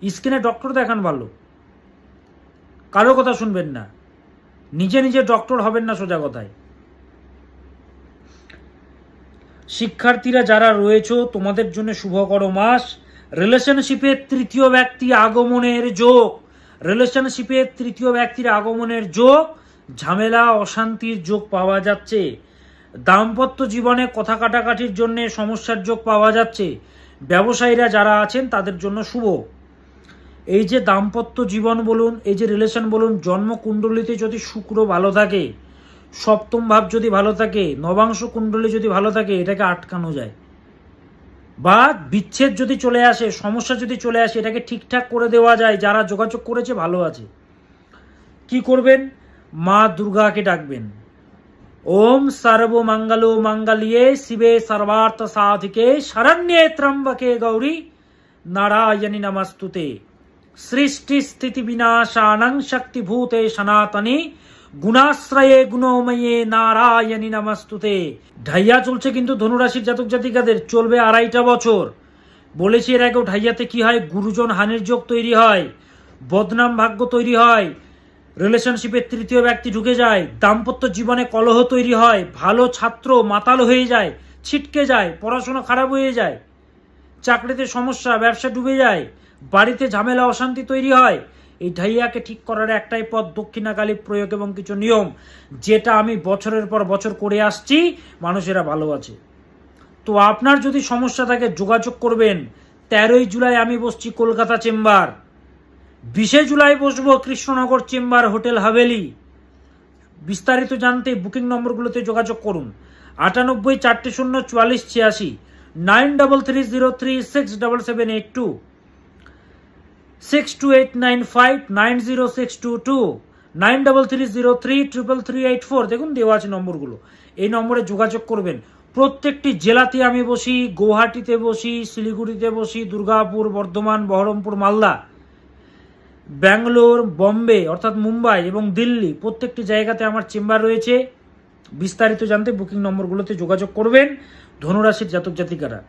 স্কিনে ডক্টর দেখান ভালো, কারো কথা শুনবেন না, নিজে নিজে ডক্টর হবেন না, সোজা কথায়। শিক্ষার্থীরা যারা রয়েছে তোমাদের জন্য শুভকর মাস। রিলেশনশিপের তৃতীয় ব্যক্তি আগমনের যোগ, রিলেশনশিপের তৃতীয় ব্যক্তির আগমনের যোগ, ঝামেলা অশান্তির যোগ পাওয়া যাচ্ছে। দাম্পত্য জীবনে কথা কাটাকাটির জন্য সমস্যার যোগ পাওয়া যাচ্ছে। ব্যবসায়ীরা যারা আছেন তাদের জন্য শুভ। এই যে দাম্পত্য জীবন বলুন, এই যে রিলেশন বলুন, জন্মকুণ্ডলিতে যদি শুক্র ভালো থাকে, সপ্তম ভাব যদি ভালো থাকে, নবাংশ কুণ্ডলী যদি ভালো থাকে, এটাকে আটকানো যায়। বা বিচ্ছেদ যদি চলে আসে, সমস্যা যদি চলে আসে, এটাকে ঠিকঠাক করে দেওয়া যায়। যারা যোগাযোগ করেছে ভালো আছে। কি করবেন? মা দুর্গাকে ডাকবেন। ওম সর্বমঙ্গল মঙ্গলিয়ে শিবে সর্বার্থ সাধিকে শরণ্যে ত্রম্বকে গৌরী নারায়ণী নমস্তুতে। সৃষ্টি স্থিতি বিনাশানং শক্তিভূতে সনাতনী গুণাশ্রয়ে গুণময়ে নারায়ণী নমস্তুতে। ঢাইয়া চলছে কিন্তু ধনুরাশির জাতক জাতিকাদের, চলবে 2.5 বছর। বলেছি এর আগেও, ঢাইয়াতে কি হয়? গুরুজন হানির যোগ তৈরি হয়, বদনাম ভাগ্য তৈরি হয়, রিলেশনশিপের তৃতীয় ব্যক্তি ঢুকে যায়, দাম্পত্য জীবনে কলহ তৈরি হয়, ভালো ছাত্র মাতাল হয়ে যায়, ছিটকে যায়, পড়াশোনা খারাপ হয়ে যায়, চাকরিতে সমস্যা, ব্যবসা ডুবে যায়, বাড়িতে ঝামেলা অশান্তি তৈরি হয়। এই ঢাইয়াকে ঠিক করার একটাই পথ, দক্ষিণাকালী প্রয়োগ এবং কিছু নিয়ম, যেটা আমি বছরের পর বছর করে আসছি, মানুষেরা ভালো আছে। তো আপনার যদি সমস্যা থাকে যোগাযোগ করবেন। 13 জুলাই আমি বসছি কলকাতা চেম্বার, 20 জুলাই বসবো কৃষ্ণনগর চেম্বার, হোটেল হাভেলি। বিস্তারিত জানতে বুকিং নম্বরগুলোতে যোগাযোগ করুন। 98 400 44 86, 9330367782, 6289590622, 9330333384, দেখুন দেওয়া আছে নম্বরগুলো। এই নম্বরে যোগাযোগ করবেন। প্রত্যেকটি জেলাতে আমি বসি, গুয়াহাটিতে বসি, শিলিগুড়িতে বসি, দুর্গাপুর, বর্ধমান, বহরমপুর, মালদা, ব্যাঙ্গালোর, বম্বে অর্থাৎ মুম্বাই এবং দিল্লি, প্রত্যেকটি জায়গাতে আমার চেম্বার রয়েছে। বিস্তারিত জানতে বুকিং নম্বরগুলোতে যোগাযোগ করবেন ধনুরাশির জাতক জাতিকারা।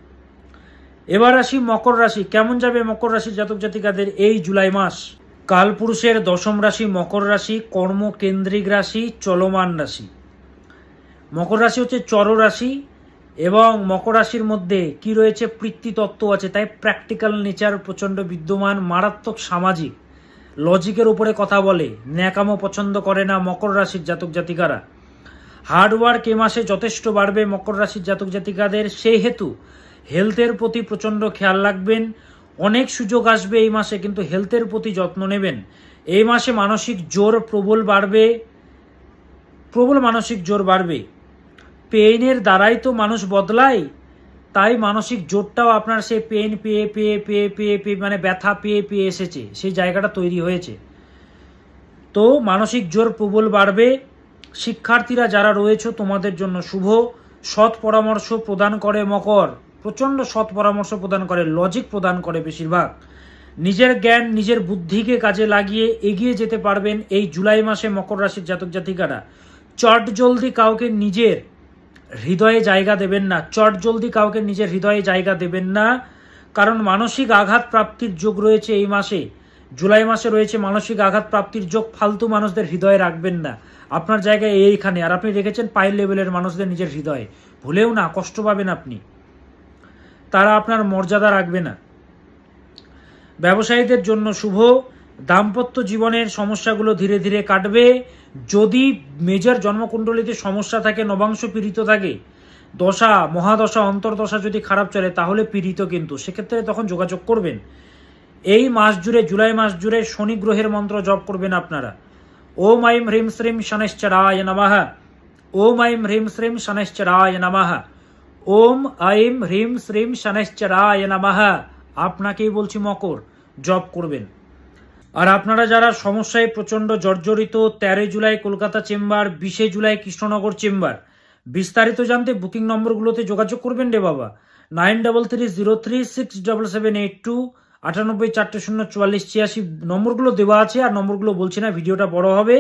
এবার আসি মকর রাশি। কেমন যাবে মকর রাশির জাতক জাতিকাদের এই জুলাই মাস? কালপুরুষের দশম রাশি মকর রাশি, কর্মকেন্দ্রিক রাশি, চলমান রাশি। মকর রাশি হচ্ছে চর রাশি এবং মকর রাশির মধ্যে কি রয়েছে, পৃথ্বীতত্ত্ব আছে, তাই প্র্যাকটিক্যাল নেচার প্রচণ্ড বিদ্যমান, মারাত্মক সামাজিক, লজিকের উপরে কথা বলে, ন্যাকামো পছন্দ করে না মকর রাশির জাতক জাতিকারা। হার্ডওয়ার্ক এ মাসে যথেষ্ট বাড়বে মকর রাশির জাতক জাতিকাদের, সেই হেতু হেলথের প্রতি প্রচণ্ড খেয়াল রাখবেন। অনেক সুযোগ আসবে এই মাসে, কিন্তু হেলথের প্রতি যত্ন নেবেন। এই মাসে মানসিক জোর প্রবল বাড়বে, প্রবল মানসিক জোর বাড়বে। পেইনের দ্বারাই তো মানুষ বদলায়, তাই মানসিক জোরটাও আপনার সেই পেইন পেয়ে পেয়ে পেয়ে পেয়ে পেয়ে মানে ব্যথা পেয়ে পেয়ে এসেছে, সেই জায়গাটা তৈরি হয়েছে। তো মানসিক জোর প্রবল বাড়বে। শিক্ষার্থীরা যারা রয়েছে তোমাদের জন্য শুভ। সৎ পরামর্শ প্রদান করে মকর, প্রচণ্ড সৎ পরামর্শ প্রদান করে, লজিক প্রদান করে বেশিরভাগ। নিজের জ্ঞান নিজের বুদ্ধিকে কাজে লাগিয়ে এগিয়ে যেতে পারবেন এই জুলাই মাসে মকর রাশির জাতক জাতিকারা। চট জলদি কাউকে নিজের হৃদয়ে জায়গা দেবেন না, চট জলদি কাউকে নিজের হৃদয়ে জায়গা দেবেন না, কারণ মানসিক আঘাত প্রাপ্তির যোগ রয়েছে এই মাসে। জুলাই মাসে রয়েছে মানসিক আঘাত প্রাপ্তির যোগ। ফালতু মানুষদের হৃদয়ে রাখবেন না, আপনার জায়গায় এইখানে। আর আপনি রেখেছেন পায়ের লেভেলের মানুষদের নিজের হৃদয়ে, ভুলেও না, কষ্ট পাবেন আপনি, তারা আপনার মর্যাদা রাখবে না। ব্যবসায়ীদের জন্য শুভ। দাম্পত্য জীবনের সমস্যাগুলো ধীরে ধীরে কাটবে। যদি মেজর জন্মকুণ্ডলিতে সমস্যা থাকে, নবাংশ পীড়িত থাকে, দশা মহাদশা অন্তর্দশা যদি খারাপ চলে, তাহলে পীড়িত, কিন্তু সেক্ষেত্রে তখন যোগাযোগ করবেন। এই মাস জুড়ে, জুলাই মাস জুড়ে শনি গ্রহের মন্ত্র জপ করবেন আপনারা। ওম আইম হ্রিম শ্রীম শনৈশ্চরায় নমঃ, ওম আইম হ্রিম শ্রীম শনৈশ্চরায় নমঃ, ওম আইম হ্রিম শ্রীম শনৈশ্চরায় নমঃ। আপনাকেই বলছি মকর, জপ করবেন। আর আপনারা যারা সমস্যায় প্রচণ্ড জর্জরিত, 13 জুলাই কলকাতা চেম্বার, 20 জুলাই কৃষ্ণনগর চেম্বার। বিস্তারিত জানতে বুকিং নম্বরগুলোতে যোগাযোগ করবেন রে বাবা। 9330367782, 98404486 নম্বরগুলো দেওয়া আছে। আর নম্বরগুলো বলছি না, ভিডিওটা বড় হবে।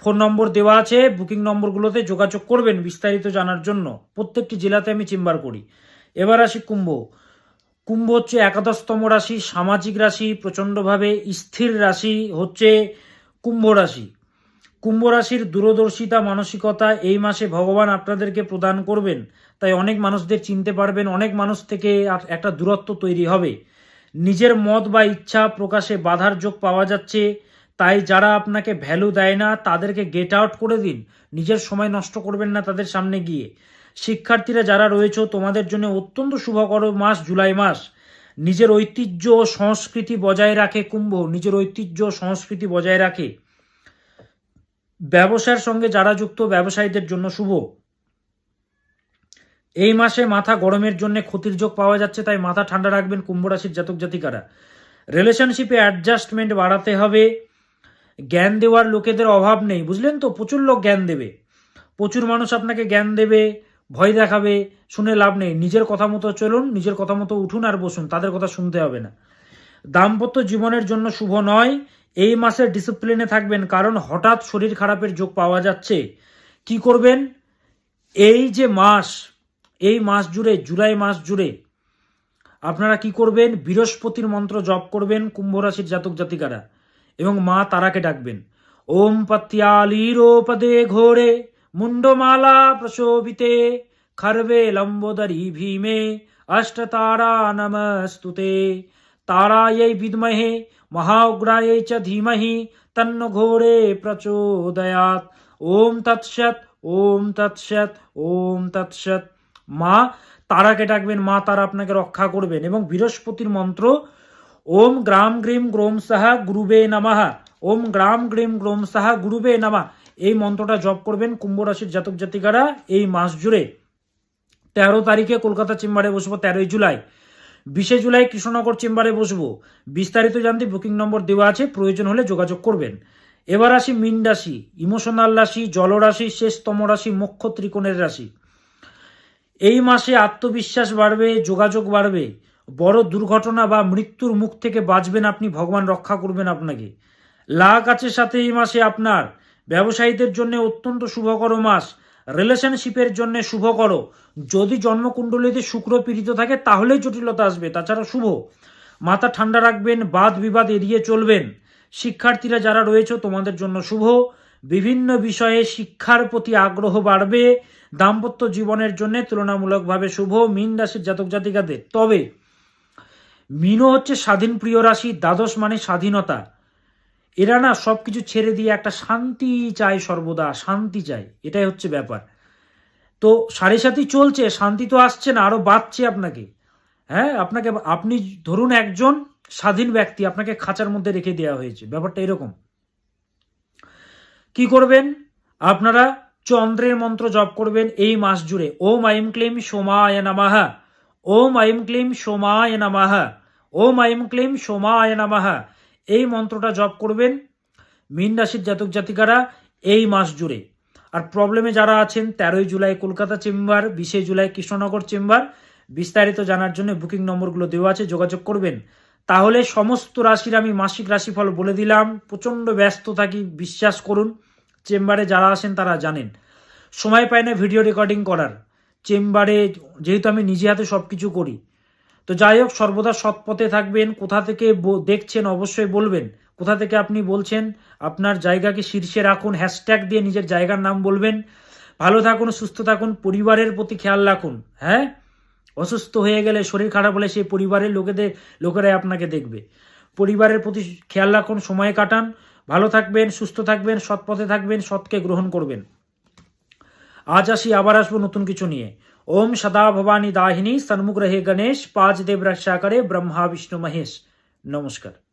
ফোন নম্বর দেওয়া আছে, বুকিং নম্বরগুলোতে যোগাযোগ করবেন বিস্তারিত জানার জন্য। প্রত্যেকটি জেলাতে আমি চেম্বার করি। এবার আসি কুম্ভ। কুম্ভ হচ্ছে একাদশতম রাশি, সামাজিক রাশি, প্রচণ্ডভাবে স্থির রাশি হচ্ছে কুম্ভ রাশি। কুম্ভ রাশির দূরদর্শিতা মানসিকতা এই মাসে ভগবান আপনাদেরকে প্রদান করবেন, তাই অনেক মানুষদের চিনতে পারবেন, অনেক মানুষ থেকে একটা দূরত্ব তৈরি হবে। নিজের মত বা ইচ্ছা প্রকাশে বাধার যোগ পাওয়া যাচ্ছে, তাই যারা আপনাকে ভ্যালু দেয় না তাদেরকে গেট আউট করে দিন, নিজের সময় নষ্ট করবেন না তাদের সামনে গিয়ে। শিক্ষার্থীরা যারা রয়েছে তোমাদের জন্য অত্যন্ত শুভকর মাস জুলাই মাস। নিজের ঐতিহ্য ও সংস্কৃতি বজায় রাখে কুম্ভ, নিজের ঐতিহ্য সংস্কৃতি বজায় রাখে। ব্যবসার সঙ্গে যারা যুক্ত, ব্যবসায়ীদের জন্য শুভ। এই মাসে মাথা গরমের জন্য ক্ষতির যোগ পাওয়া যাচ্ছে, তাই মাথা ঠান্ডা রাখবেন কুম্ভ রাশির জাতক জাতিকারা। রিলেশনশিপে অ্যাডজাস্টমেন্ট বাড়াতে হবে। জ্ঞান দেওয়ার লোকেদের অভাব নেই, বুঝলেন তো, প্রচুর লোক জ্ঞান দেবে, প্রচুর মানুষ আপনাকে জ্ঞান দেবে, ভয় দেখাবে, শুনে লাভ নেই। নিজের কথা মতো চলুন, নিজের কথা মতো উঠুন আর বসুন, তাদের কথা শুনতে হবে না। দাম্পত্য জীবনের জন্য শুভ নয়। এই মাসে ডিসিপ্লিনে থাকবেন, কারণ হঠাৎ শরীর খারাপের যোগ পাওয়া যাচ্ছে। কি করবেন এই যে মাস, এই মাস জুড়ে, জুলাই মাস জুড়ে আপনারা কি করবেন, বৃহস্পতির মন্ত্র জপ করবেন কুম্ভ রাশির জাতক জাতিকারা, এবং মা তারাকে ডাকবেন। ওম পত্যালীরোপদে ঘোরে মুন্ডমালা প্রশোভিতে খর্বে লম্বোদরী ভীমে অষ্টতারা নমস্তুতে তারাयै বিদ্মহে মহাউগ্রাयै চ ধীমহি তন্নো ঘোরে প্রচোদয়াৎ। ওম তৎসৎ, ওম তৎসৎ, ওম তৎসৎ। মা তারাকে ডাকবেন, মা তারা আপনাকে রক্ষা করবেন। এবং বৃহস্পতির মন্ত্র ওম গ্রাম গ্রীম গ্রোম সাহা গুরুবে নমঃ, ওম গ্রাম গ্রীম গ্রোম সাহা গুরুবে নমঃ। এই মন্ত্রটা জপ করবেন কুম্ভ রাশির জাতক জাতিকারা এই মাস জুড়ে। 13 তারিখে কলকাতা চেম্বারে বসবো, 13 জুলাই। 20 জুলাই কৃষ্ণনগর চেম্বারে বসবো। বিস্তারিত জানতে বুকিং নম্বর দেওয়া আছে, প্রয়োজন হলে যোগাযোগ করবেন। এবার আসি মীন রাশি, ইমোশনাল রাশি, জলরাশি, শেষতম রাশি, মোক্ষ ত্রিকোণের রাশি। এই মাসে আত্মবিশ্বাস বাড়বে, যোগাযোগ বাড়বে, বড় দুর্ঘটনা বা মৃত্যুর মুখ থেকে বাঁচবেন আপনি, ভগবান রক্ষা করবেন আপনাকে। লাভ আছে সাথে এই মাসে আপনার। ব্যবসায়ীদের জন্য অত্যন্ত শুভকর মাস, রিলেশনশিপের জন্য শুভকর। যদি জন্মকুণ্ডলীতে শুক্র পীড়িত থাকে তাহলে জটিলতা আসবে, তাছাড়া শুভ। মাথা ঠান্ডা রাখবেন, বাদ বিবাদ এড়িয়ে চলবেন। শিক্ষার্থীরা যারা রয়েছে তোমাদের জন্য শুভ, বিভিন্ন বিষয়ে শিক্ষার প্রতি আগ্রহ বাড়বে। দাম্পত্য জীবনের জন্য তুলনামূলকভাবে শুভ মীন রাশির জাতক জাতিকাদের। তবে মীনও হচ্ছে স্বাধীন প্রিয় রাশি, দ্বাদশ মানে স্বাধীনতা। এরা না সবকিছু ছেড়ে দিয়ে একটা শান্তি চায়, সর্বদা শান্তি চায়, এটাই হচ্ছে ব্যাপার। তো সাড়ে সাথী চলছে, শান্তি তো আসছে না, আরো বাড়ছে আপনাকে। হ্যাঁ, আপনাকে, আপনি ধরুন একজন স্বাধীন ব্যক্তি, আপনাকে খাঁচার মধ্যে রেখে দেওয়া হয়েছে, ব্যাপারটা এরকম। কি করবেন আপনারা? চন্দ্রের মন্ত্র জপ করবেন এই মাস জুড়ে। ওম আইম ক্লিম সোমায় নমঃ, ওম আইম ক্লিম সোমায় নমঃ, ওম আইম ক্লিম সোমায় নমঃ। এই মন্ত্রটা জপ করবেন মীন রাশির জাতক জাতিকারা এই মাস জুড়ে। আর প্রবলেমে যারা আছেন 13 জুলাই কলকাতা চেম্বার, 20 জুলাই কৃষ্ণনগর চেম্বার, বিস্তারিত জানার জন্য বুকিং নম্বরগুলো দেওয়া আছে, যোগাযোগ করবেন। তাহলে সমস্ত রাশির আমি মাসিক রাশিফল বলে দিলাম। প্রচণ্ড ব্যস্ত থাকি, বিশ্বাস করুন। চেম্বারে যারা আসেন তারা জানেন, সময় পায় না ভিডিও রেকর্ডিং করার। চেম্বারে যেহেতু আমি নিজে হাতে সব কিছু করি। তো যাই হোক, সর্বদা সৎ পথে থাকবেন। কোথা থেকে দেখছেন অবশ্যই বলবেন। কোথা থেকে আপনি বলছেন আপনার জায়গাকে শীর্ষে রাখুন, হ্যাশট্যাগ দিয়ে নিজের জায়গার নাম বলবেন। ভালো থাকুন, সুস্থ থাকুন, পরিবারের প্রতি খেয়াল রাখুন। হ্যাঁ, অসুস্থ হয়ে গেলে, শরীর খারাপ হলে সেই পরিবারের লোকেরাই আপনাকে দেখবে। পরিবারের প্রতি খেয়াল রাখুন, সময় কাটান, ভালো থাকবেন, সুস্থ থাকবেন, সৎ পথে থাকবেন, সৎকে গ্রহণ করবেন। আজ আসি, আবার আসবো নতুন কিছু নিয়ে। ओम सदा भवानी दाहिनी, सन्मुख रहे गणेश, पांच देव रक्षा करे ब्रह्मा विष्णु महेश। नमस्कार।